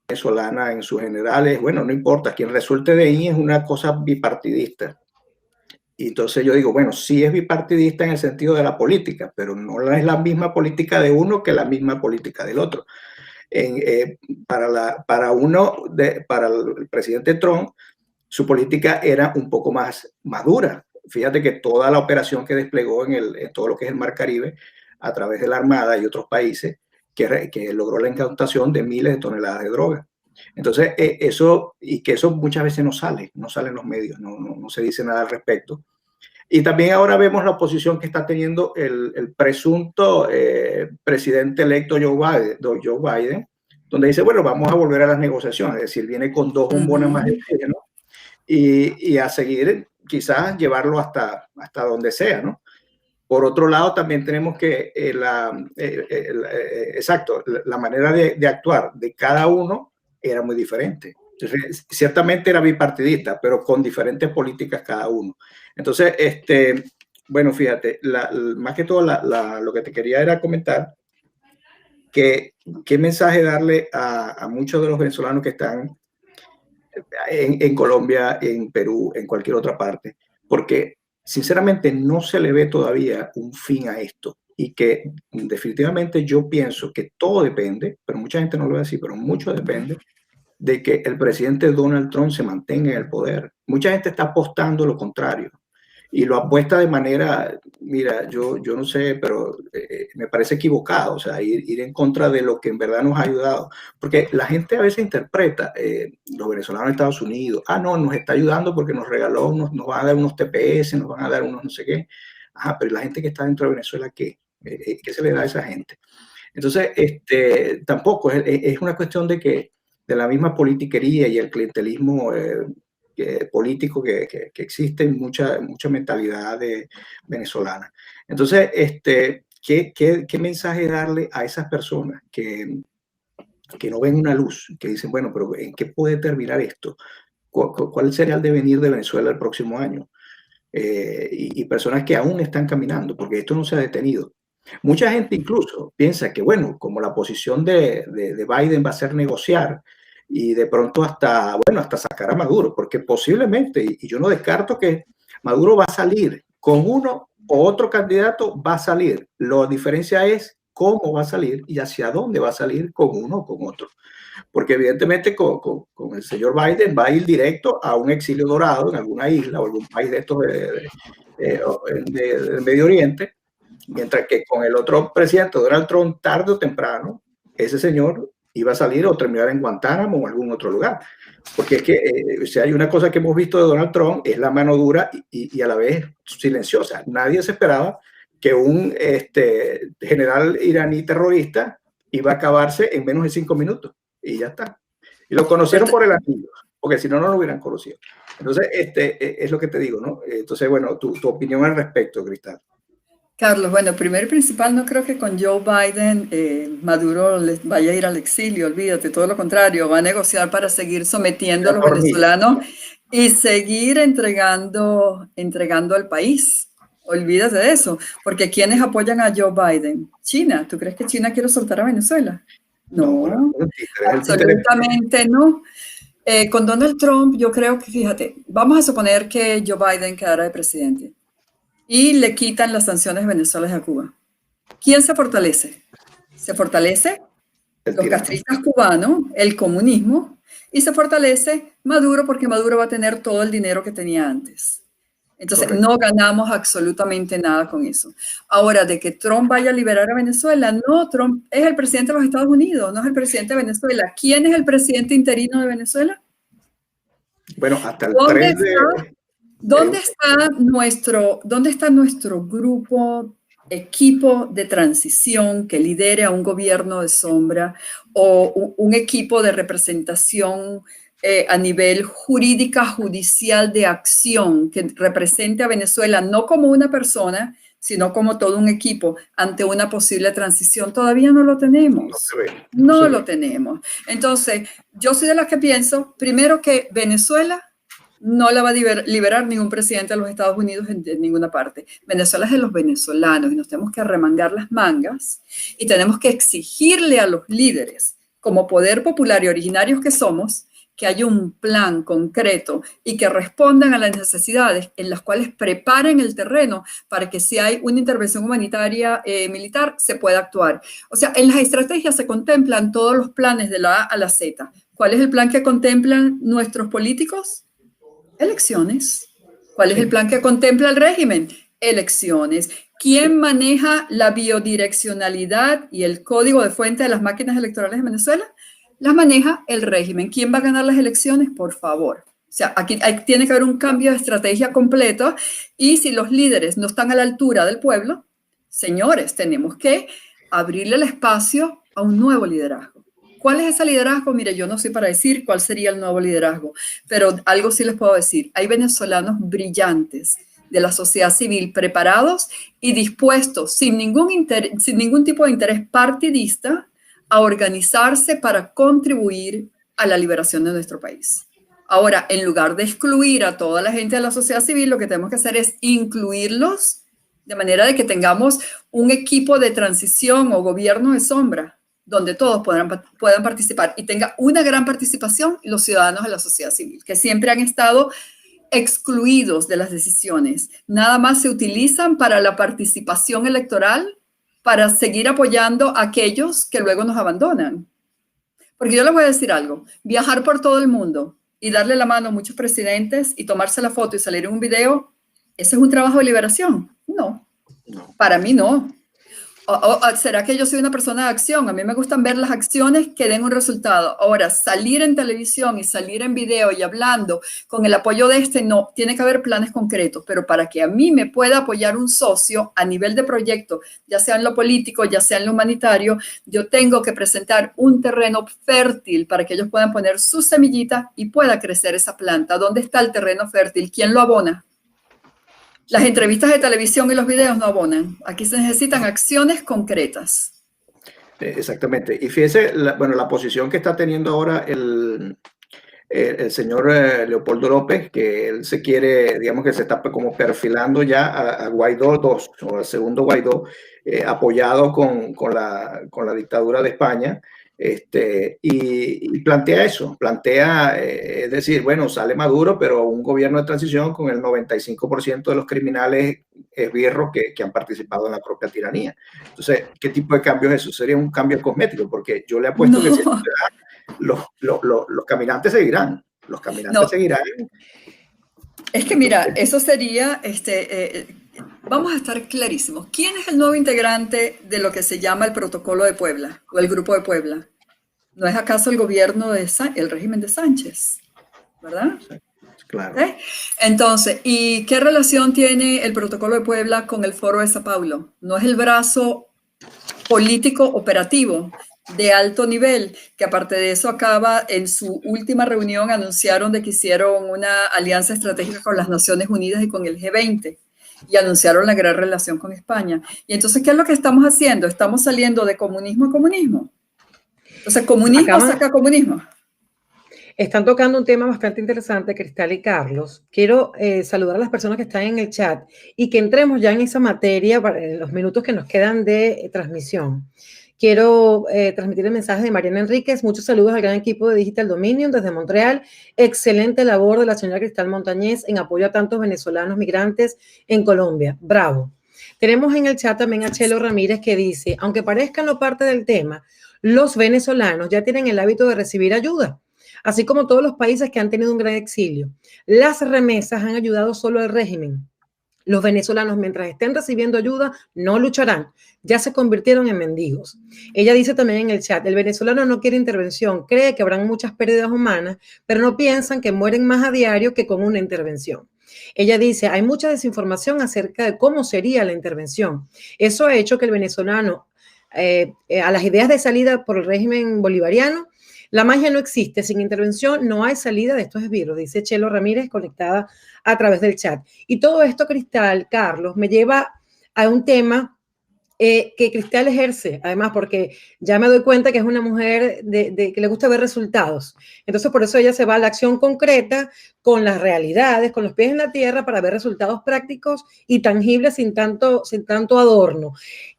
venezolana en su general es, bueno, no importa, quien resulte de ahí es una cosa bipartidista. Y entonces yo digo, bueno, sí es bipartidista en el sentido de la política, pero no es la misma política de uno que la misma política del otro. Para el presidente Trump, su política era un poco más madura. Fíjate que toda la operación que desplegó en todo lo que es el Mar Caribe a través de la Armada y otros países que logró la incautación de miles de toneladas de droga. Entonces, eso muchas veces no sale en los medios, no se dice nada al respecto. Y también ahora vemos la oposición que está teniendo el presunto presidente electo Joe Biden, donde dice, bueno, vamos a volver a las negociaciones, es decir, viene con 2 bombonas más de oxígeno y a seguir, quizás llevarlo hasta donde sea, ¿no? Por otro lado, también tenemos que la manera de actuar de cada uno era muy diferente. Entonces, ciertamente era bipartidista, pero con diferentes políticas cada uno. Entonces, bueno, fíjate, más que todo lo que te quería era comentar que qué mensaje darle a muchos de los venezolanos que están en Colombia, en Perú, en cualquier otra parte, porque sinceramente no se le ve todavía un fin a esto y que definitivamente yo pienso que todo depende, pero mucha gente no lo ve así, pero mucho depende de que el presidente Donald Trump se mantenga en el poder. Mucha gente está apostando lo contrario y lo apuesta de manera, mira, yo no sé, pero me parece equivocado, o sea, ir en contra de lo que en verdad nos ha ayudado, porque la gente a veces interpreta, los venezolanos de Estados Unidos, no, nos está ayudando porque nos regaló, nos van a dar unos TPS, nos van a dar unos no sé qué, pero la gente que está dentro de Venezuela, ¿qué se le da a esa gente? Entonces, tampoco, es una cuestión de la misma politiquería y el clientelismo político que existe en mucha mentalidad venezolana. Entonces, ¿qué mensaje darle a esas personas que no ven una luz, que dicen, bueno, pero ¿en qué puede terminar esto? ¿Cuál será el devenir de Venezuela el próximo año? Y personas que aún están caminando, porque esto no se ha detenido. Mucha gente incluso piensa que, bueno, como la posición de Biden va a ser negociar y de pronto hasta sacar a Maduro, porque posiblemente, y yo no descarto que Maduro va a salir con uno o otro candidato, va a salir. La diferencia es cómo va a salir y hacia dónde va a salir con uno o con otro. Porque evidentemente con el señor Biden va a ir directo a un exilio dorado en alguna isla o algún país de estos del Medio Oriente, mientras que con el otro presidente, Donald Trump, tarde o temprano, ese señor iba a salir o terminar en Guantánamo o en algún otro lugar. Porque es que si hay una cosa que hemos visto de Donald Trump es la mano dura y a la vez silenciosa. Nadie se esperaba que un general iraní terrorista iba a acabarse en menos de 5 minutos y ya está. Y lo conocieron por el anillo, porque si no, no lo hubieran conocido. Entonces, es lo que te digo, ¿no? Entonces, bueno, tu opinión al respecto, Cristal. Carlos, bueno, primero y principal, no creo que con Joe Biden Maduro vaya a ir al exilio, olvídate, todo lo contrario, va a negociar para seguir sometiendo a los venezolanos y seguir entregando al país. Olvídate de eso, porque ¿quiénes apoyan a Joe Biden? China. ¿Tú crees que China quiere soltar a Venezuela? No, absolutamente no. Con Donald Trump, yo creo que, fíjate, vamos a suponer que Joe Biden quedara de presidente y le quitan las sanciones venezolanas a Cuba. ¿Quién se fortalece? Se fortalece los castristas cubanos, el comunismo, y se fortalece Maduro porque Maduro va a tener todo el dinero que tenía antes. Entonces, correcto, no ganamos absolutamente nada con eso. Ahora, de que Trump vaya a liberar a Venezuela, no, Trump es el presidente de los Estados Unidos, no es el presidente de Venezuela. ¿Quién es el presidente interino de Venezuela? Bueno, hasta el 3 de... ¿Dónde está nuestro grupo, equipo de transición que lidere a un gobierno de sombra o un equipo de representación a nivel jurídica, judicial de acción que represente a Venezuela no como una persona, sino como todo un equipo ante una posible transición? Todavía no lo tenemos. No lo tenemos. Entonces, yo soy de las que pienso, primero, que Venezuela no la va a liberar ningún presidente de los Estados Unidos en ninguna parte. Venezuela es de los venezolanos y nos tenemos que arremangar las mangas y tenemos que exigirle a los líderes, como poder popular y originarios que somos, que haya un plan concreto y que respondan a las necesidades en las cuales preparen el terreno para que si hay una intervención humanitaria militar se pueda actuar. O sea, en las estrategias se contemplan todos los planes de la A a la Z. ¿Cuál es el plan que contemplan nuestros políticos? Elecciones. ¿Cuál es el plan que contempla el régimen? Elecciones. ¿Quién maneja la biodireccionalidad y el código de fuente de las máquinas electorales en Venezuela? Las maneja el régimen. ¿Quién va a ganar las elecciones? Por favor. O sea, aquí tiene que haber un cambio de estrategia completo y si los líderes no están a la altura del pueblo, señores, tenemos que abrirle el espacio a un nuevo liderazgo. ¿Cuál es ese liderazgo? Mire, yo no sé para decir cuál sería el nuevo liderazgo, pero algo sí les puedo decir. Hay venezolanos brillantes de la sociedad civil preparados y dispuestos, sin ningún tipo de interés partidista, a organizarse para contribuir a la liberación de nuestro país. Ahora, en lugar de excluir a toda la gente de la sociedad civil, lo que tenemos que hacer es incluirlos de manera de que tengamos un equipo de transición o gobierno de sombra donde todos puedan participar y tenga una gran participación los ciudadanos de la sociedad civil, que siempre han estado excluidos de las decisiones. Nada más se utilizan para la participación electoral, para seguir apoyando a aquellos que luego nos abandonan. Porque yo les voy a decir algo, viajar por todo el mundo y darle la mano a muchos presidentes y tomarse la foto y salir en un video, ¿ese es un trabajo de liberación? No, para mí no. ¿Será que yo soy una persona de acción? A mí me gustan ver las acciones que den un resultado. Ahora, salir en televisión y salir en video y hablando con el apoyo de no, tiene que haber planes concretos, pero para que a mí me pueda apoyar un socio a nivel de proyecto, ya sea en lo político, ya sea en lo humanitario, yo tengo que presentar un terreno fértil para que ellos puedan poner su semillita y pueda crecer esa planta. ¿Dónde está el terreno fértil? ¿Quién lo abona? Las entrevistas de televisión y los videos no abonan. Aquí se necesitan acciones concretas. Exactamente. Y fíjese, la posición que está teniendo ahora el señor Leopoldo López, que él se quiere, digamos que se está como perfilando ya a Guaidó 2, o al segundo Guaidó, apoyado con la dictadura de España. Y plantea eso, es decir, bueno, sale Maduro, pero un gobierno de transición con el 95% de los criminales esbirros que han participado en la propia tiranía. Entonces, ¿qué tipo de cambio es eso? Sería un cambio cosmético, porque yo le apuesto que si los caminantes seguirán, seguirán. Es que mira, eso sería, vamos a estar clarísimos. ¿Quién es el nuevo integrante de lo que se llama el Protocolo de Puebla o el Grupo de Puebla? ¿No es acaso el gobierno el régimen de Sánchez? ¿Verdad? Claro. ¿Okay? Entonces, ¿y qué relación tiene el Protocolo de Puebla con el Foro de Sao Paulo? ¿No es el brazo político operativo de alto nivel, que aparte de eso acaba en su última reunión, anunciaron de que hicieron una alianza estratégica con las Naciones Unidas y con el G20 y anunciaron la gran relación con España? Y entonces, ¿qué es lo que estamos haciendo? Estamos saliendo de comunismo a comunismo. Entonces, comunismo saca comunismo. Están tocando un tema bastante interesante, Cristal y Carlos. Quiero saludar a las personas que están en el chat y que entremos ya en esa materia en los minutos que nos quedan de transmisión. Quiero transmitir el mensaje de Mariana Enríquez. Muchos saludos al gran equipo de Digital Dominion desde Montreal. Excelente labor de la señora Cristal Montañez en apoyo a tantos venezolanos migrantes en Colombia. Bravo. Tenemos en el chat también a Chelo Ramírez que dice, aunque parezca no parte del tema, los venezolanos ya tienen el hábito de recibir ayuda, así como todos los países que han tenido un gran exilio. Las remesas han ayudado solo al régimen. Los venezolanos, mientras estén recibiendo ayuda, no lucharán. Ya se convirtieron en mendigos. Ella dice también en el chat, el venezolano no quiere intervención, cree que habrán muchas pérdidas humanas, pero no piensan que mueren más a diario que con una intervención. Ella dice, hay mucha desinformación acerca de cómo sería la intervención. Eso ha hecho que el venezolano, a las ideas de salida por el régimen bolivariano, la magia no existe, sin intervención no hay salida de estos esbirros, dice Chelo Ramírez conectada a través del chat. Y todo esto, Cristal, Carlos, me lleva a un tema que Cristal ejerce, además, porque ya me doy cuenta que es una mujer que le gusta ver resultados. Entonces, por eso ella se va a la acción concreta, con las realidades, con los pies en la tierra, para ver resultados prácticos y tangibles sin tanto adorno.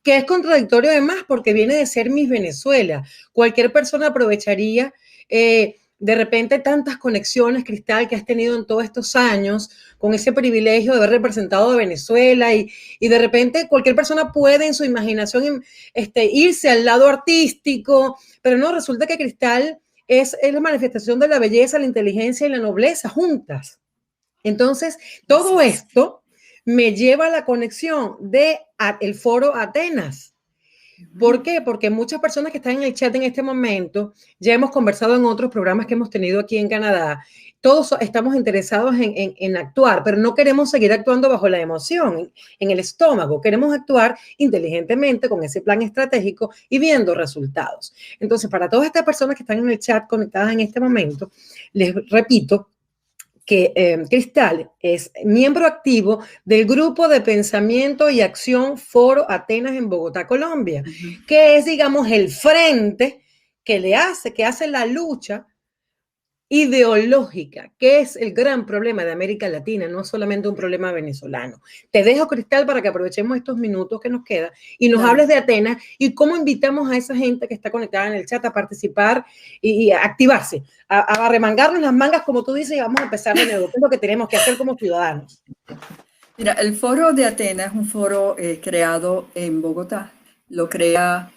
Que es contradictorio además, porque viene de ser Miss Venezuela. Cualquier persona aprovecharía de repente tantas conexiones, Cristal, que has tenido en todos estos años, con ese privilegio de haber representado a Venezuela y de repente cualquier persona puede en su imaginación irse al lado artístico, pero no, resulta que Cristal es la manifestación de la belleza, la inteligencia y la nobleza juntas. Entonces, todo esto me lleva a la conexión de el foro Atenas. ¿Por qué? Porque muchas personas que están en el chat en este momento, ya hemos conversado en otros programas que hemos tenido aquí en Canadá, todos estamos interesados en actuar, pero no queremos seguir actuando bajo la emoción, en el estómago. Queremos actuar inteligentemente con ese plan estratégico y viendo resultados. Entonces, para todas estas personas que están en el chat conectadas en este momento, les repito que Cristal es miembro activo del Grupo de Pensamiento y Acción Foro Atenas en Bogotá, Colombia, que es, digamos, el frente que hace la lucha ideológica, que es el gran problema de América Latina, no solamente un problema venezolano. Te dejo, Cristal, para que aprovechemos estos minutos que nos quedan y nos hables de Atenas y cómo invitamos a esa gente que está conectada en el chat a participar y a activarse, a remangarnos las mangas, como tú dices, y vamos a empezar de nuevo. ¿Qué es lo que tenemos que hacer como ciudadanos? Mira, el Foro de Atenas es un foro creado en Bogotá. Lo crea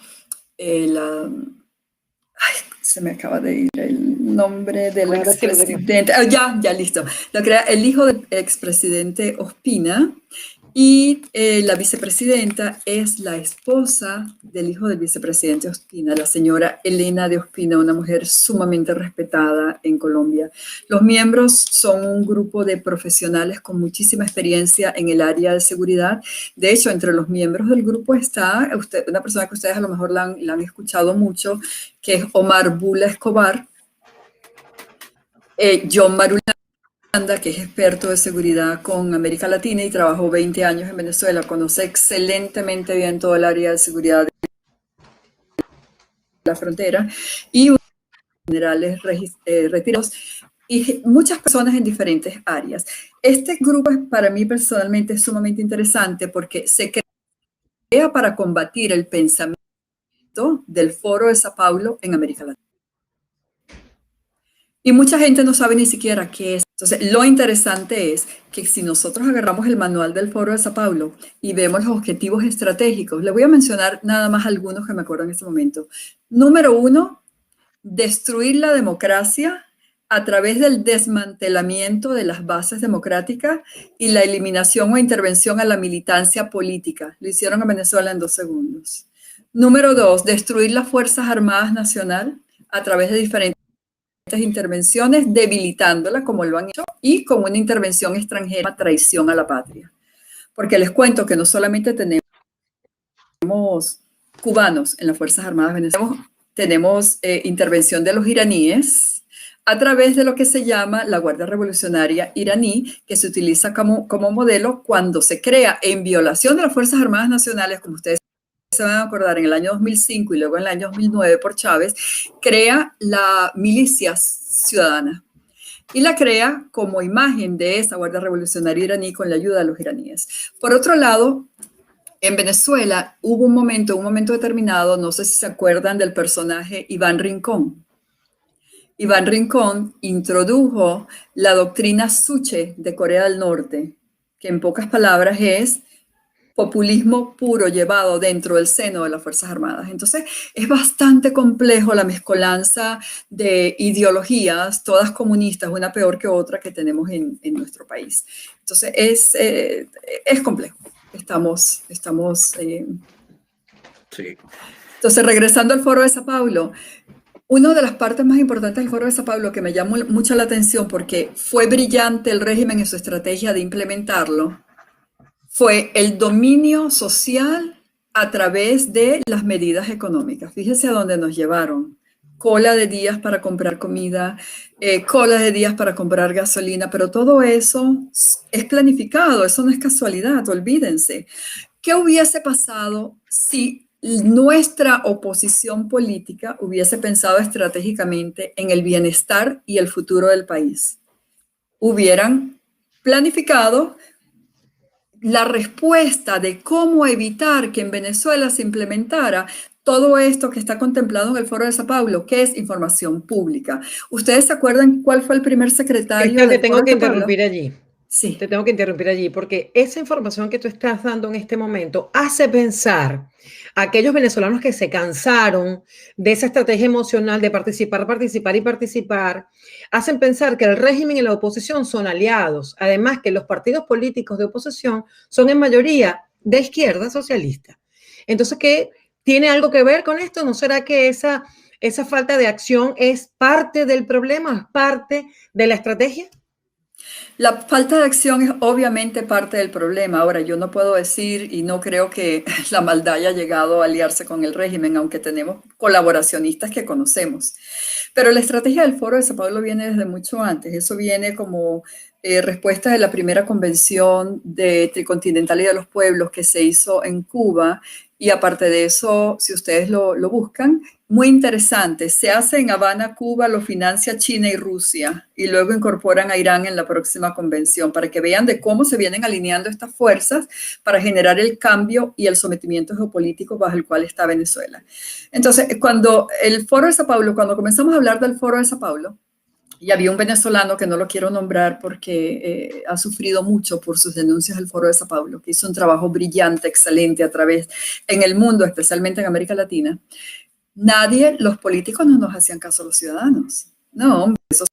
se me acaba de ir el nombre del expresidente. Ya, listo. Lo crea el hijo del expresidente Ospina y la vicepresidenta es la esposa del hijo del vicepresidente Ospina, la señora Elena de Ospina, una mujer sumamente respetada en Colombia. Los miembros son un grupo de profesionales con muchísima experiencia en el área de seguridad. De hecho, entre los miembros del grupo está una persona que ustedes a lo mejor la han escuchado mucho, que es Omar Bula Escobar, John Marulanda, que es experto de seguridad con América Latina y trabajó 20 años en Venezuela, conoce excelentemente bien todo el área de seguridad de la frontera, y generales retirados y muchas personas en diferentes áreas. Este grupo para mí personalmente es sumamente interesante porque se crea para combatir el pensamiento del Foro de Sao Paulo en América Latina. Y mucha gente no sabe ni siquiera qué es. Entonces, lo interesante es que si nosotros agarramos el manual del Foro de Sao Paulo y vemos los objetivos estratégicos, le voy a mencionar nada más algunos que me acuerdo en este momento. Número 1, destruir la democracia a través del desmantelamiento de las bases democráticas y la eliminación o intervención a la militancia política. Lo hicieron en Venezuela en 2 segundos. Número 2, destruir las Fuerzas Armadas Nacional a través de diferentes intervenciones, debilitándola como lo han hecho, y con una intervención extranjera, traición a la patria. Porque les cuento que no solamente tenemos cubanos en las Fuerzas Armadas venezolanas, tenemos intervención de los iraníes a través de lo que se llama la Guardia Revolucionaria iraní, que se utiliza como modelo cuando se crea en violación de las Fuerzas Armadas Nacionales, como ustedes se van a acordar, en el año 2005 y luego en el año 2009 por Chávez, crea la milicia ciudadana y la crea como imagen de esa Guardia Revolucionaria iraní con la ayuda de los iraníes. Por otro lado, en Venezuela hubo un momento determinado, no sé si se acuerdan del personaje Iván Rincón. Iván Rincón introdujo la doctrina Suche de Corea del Norte, que en pocas palabras es populismo puro llevado dentro del seno de las Fuerzas Armadas. Entonces, es bastante complejo la mezcolanza de ideologías, todas comunistas, una peor que otra, que tenemos en nuestro país. Entonces, es complejo. Estamos sí. Entonces, regresando al Foro de Sao Paulo, una de las partes más importantes del Foro de Sao Paulo que me llamó mucho la atención porque fue brillante el régimen en su estrategia de implementarlo, fue el dominio social a través de las medidas económicas. Fíjese a dónde nos llevaron. Cola de días para comprar comida, cola de días para comprar gasolina, pero todo eso es planificado, eso no es casualidad, olvídense. ¿Qué hubiese pasado si nuestra oposición política hubiese pensado estratégicamente en el bienestar y el futuro del país? Hubieran planificado la respuesta de cómo evitar que en Venezuela se implementara todo esto que está contemplado en el Foro de Sao Paulo, que es información pública. ¿Ustedes se acuerdan cuál fue el primer secretario Te tengo que interrumpir allí. Sí. Te tengo que interrumpir allí porque esa información que tú estás dando en este momento hace pensar aquellos venezolanos que se cansaron de esa estrategia emocional de participar, participar y participar, hacen pensar que el régimen y la oposición son aliados. Además, que los partidos políticos de oposición son en mayoría de izquierda socialista. Entonces, ¿qué tiene algo que ver con esto? ¿No será que esa falta de acción es parte del problema, es parte de la estrategia? La falta de acción es obviamente parte del problema. Ahora, yo no puedo decir y no creo que la maldad haya llegado a aliarse con el régimen, aunque tenemos colaboracionistas que conocemos. Pero la estrategia del Foro de Sao Paulo viene desde mucho antes. Eso viene como respuesta de la primera convención de Tricontinental y de los Pueblos que se hizo en Cuba. Y aparte de eso, si ustedes lo buscan, muy interesante. Se hace en Habana, Cuba, lo financia China y Rusia y luego incorporan a Irán en la próxima convención para que vean de cómo se vienen alineando estas fuerzas para generar el cambio y el sometimiento geopolítico bajo el cual está Venezuela. Entonces, cuando el Foro de Sao Paulo, cuando comenzamos a hablar del Foro de Sao Paulo, y había un venezolano que no lo quiero nombrar porque ha sufrido mucho por sus denuncias del Foro de Sao Paulo, que hizo un trabajo brillante, excelente a través en el mundo, especialmente en América Latina. Los políticos no nos hacían caso a los ciudadanos. No, hombre, eso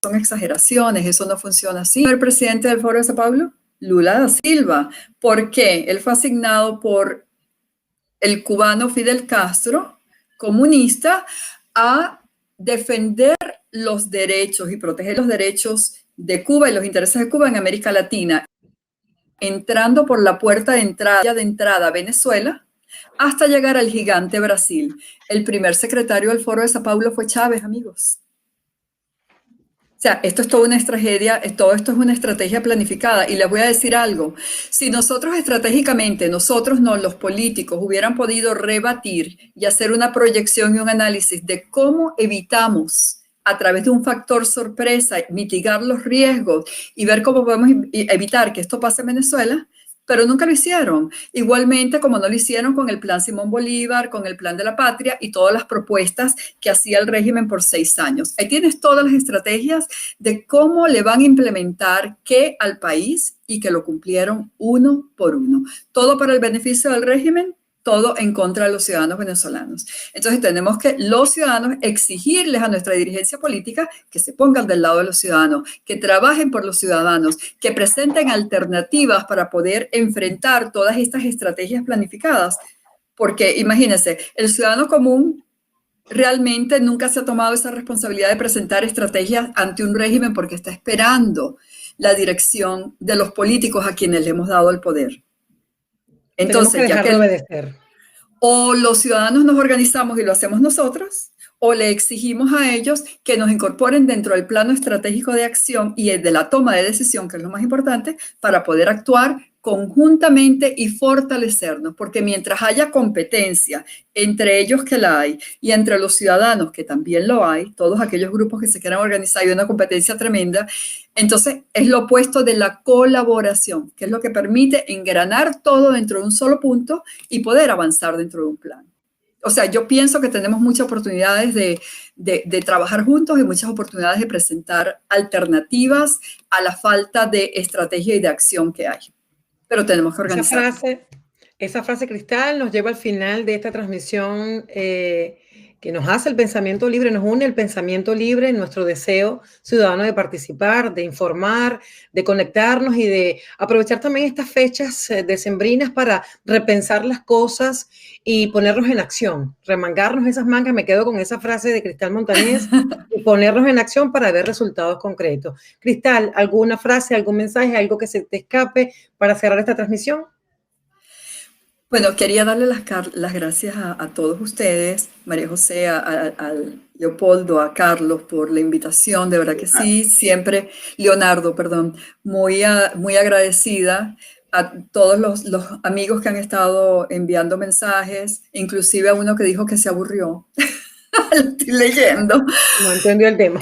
son exageraciones, eso no funciona así. ¿El presidente del Foro de Sao Paulo? Lula da Silva. ¿Por qué? Él fue asignado por el cubano Fidel Castro, comunista, a defender los derechos y proteger los derechos de Cuba y los intereses de Cuba en América Latina, entrando por la puerta de entrada a Venezuela, hasta llegar al gigante Brasil. El primer secretario del Foro de Sao Paulo fue Chávez, amigos. O sea, esto es toda una tragedia, todo esto es una estrategia planificada. Y les voy a decir algo, si nosotros estratégicamente, los políticos, hubieran podido rebatir y hacer una proyección y un análisis de cómo evitamos a través de un factor sorpresa, mitigar los riesgos y ver cómo podemos evitar que esto pase en Venezuela, pero nunca lo hicieron. Igualmente como no lo hicieron con el Plan Simón Bolívar, con el Plan de la Patria y todas las propuestas que hacía el régimen por 6 años. Ahí tienes todas las estrategias de cómo le van a implementar qué al país y que lo cumplieron uno por uno. Todo para el beneficio del régimen, todo en contra de los ciudadanos venezolanos. Entonces tenemos que los ciudadanos exigirles a nuestra dirigencia política que se pongan del lado de los ciudadanos, que trabajen por los ciudadanos, que presenten alternativas para poder enfrentar todas estas estrategias planificadas. Porque imagínense, el ciudadano común realmente nunca se ha tomado esa responsabilidad de presentar estrategias ante un régimen porque está esperando la dirección de los políticos a quienes le hemos dado el poder. Entonces, tenemos que dejar de obedecer. O los ciudadanos nos organizamos y lo hacemos nosotros, o le exigimos a ellos que nos incorporen dentro del plano estratégico de acción y de la toma de decisión, que es lo más importante, para poder actuar conjuntamente y fortalecernos, porque mientras haya competencia entre ellos que la hay y entre los ciudadanos que también lo hay, todos aquellos grupos que se quieran organizar y una competencia tremenda, entonces es lo opuesto de la colaboración, que es lo que permite engranar todo dentro de un solo punto y poder avanzar dentro de un plan. O sea, yo pienso que tenemos muchas oportunidades de trabajar juntos y muchas oportunidades de presentar alternativas a la falta de estrategia y de acción que hay. Pero tenemos que organizar. Esa frase, Cristal, nos lleva al final de esta transmisión que nos hace el pensamiento libre, nos une el pensamiento libre, nuestro deseo ciudadano de participar, de informar, de conectarnos y de aprovechar también estas fechas decembrinas para repensar las cosas y ponernos en acción, remangarnos esas mangas. Me quedo con esa frase de Cristal Montañez y ponernos en acción para ver resultados concretos. Cristal, ¿alguna frase, algún mensaje, algo que se te escape para cerrar esta transmisión? Bueno, quería darle las gracias a todos ustedes, María José, a Leopoldo, a Carlos por la invitación, de verdad que sí, siempre, Leonardo, perdón, muy agradecida a todos los amigos que han estado enviando mensajes, inclusive a uno que dijo que se aburrió. Lo estoy leyendo. No entendió el tema.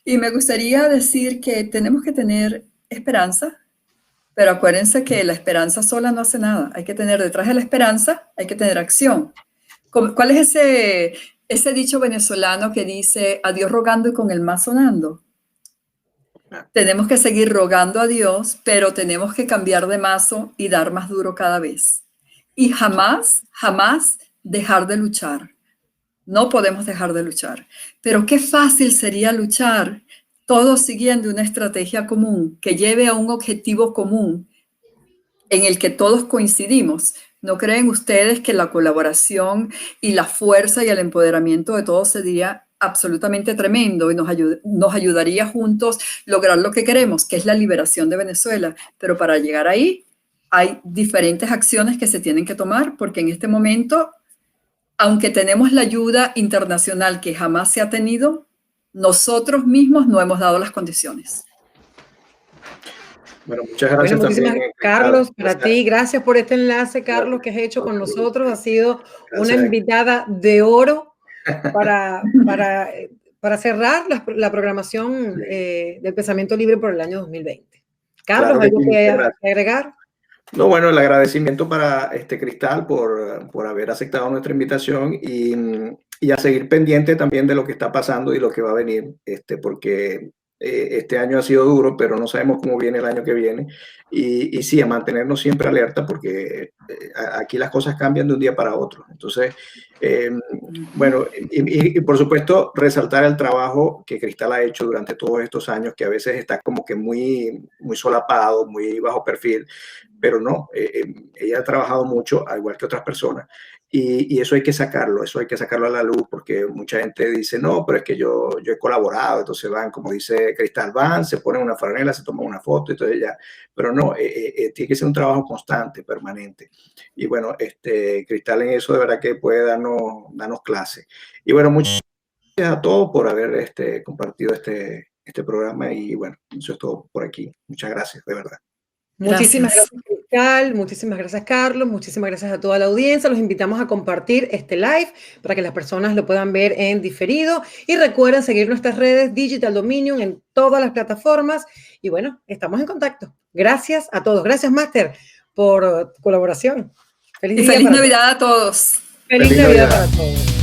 Y me gustaría decir que tenemos que tener esperanza. Pero acuérdense que la esperanza sola no hace nada. Hay que tener detrás de la esperanza, hay que tener acción. ¿Cuál es ese dicho venezolano que dice a Dios rogando y con el más sonando? Tenemos que seguir rogando a Dios, pero tenemos que cambiar de mazo y dar más duro cada vez. y jamás, jamás dejar de luchar. No podemos dejar de luchar. Pero qué fácil sería luchar todos siguiendo una estrategia común que lleve a un objetivo común en el que todos coincidimos. ¿No creen ustedes que la colaboración y la fuerza y el empoderamiento de todos sería absolutamente tremendo y nos ayudaría juntos lograr lo que queremos, que es la liberación de Venezuela? Pero para llegar ahí hay diferentes acciones que se tienen que tomar, porque en este momento, aunque tenemos la ayuda internacional que jamás se ha tenido, nosotros mismos no hemos dado las condiciones. Bueno, muchas gracias muchísimas también, Carlos, para ti. Gracias por este enlace, Carlos, que has hecho con nosotros. Has sido una invitada de oro para cerrar la programación del Pensamiento Libre por el año 2020. Carlos, ¿algo que agregar? No, bueno, el agradecimiento para Cristal por haber aceptado nuestra invitación y a seguir pendiente también de lo que está pasando y lo que va a venir, porque este año ha sido duro, pero no sabemos cómo viene el año que viene. Y sí, a mantenernos siempre alerta, porque aquí las cosas cambian de un día para otro. Entonces, bueno, y por supuesto, resaltar el trabajo que Cristal ha hecho durante todos estos años, que a veces está como que muy, muy solapado, muy bajo perfil, pero no, ella ha trabajado mucho, al igual que otras personas. Y eso hay que sacarlo a la luz, porque mucha gente dice, no, pero es que yo he colaborado, entonces van, como dice Cristal, van, se ponen una franela, se toman una foto, entonces ya, pero no, tiene que ser un trabajo constante, permanente. Y bueno, Cristal en eso de verdad que puede darnos clase. Y bueno, muchas gracias a todos por haber compartido este programa, y bueno, eso es todo por aquí. Muchas gracias, de verdad. Muchísimas gracias, Cristal. Muchísimas gracias, Carlos. Muchísimas gracias a toda la audiencia. Los invitamos a compartir este live para que las personas lo puedan ver en diferido. Y recuerden seguir nuestras redes Digital Dominion en todas las plataformas. Y bueno, estamos en contacto. Gracias a todos. Gracias, Máster, por colaboración. Feliz Navidad a todos. Feliz Navidad para todos.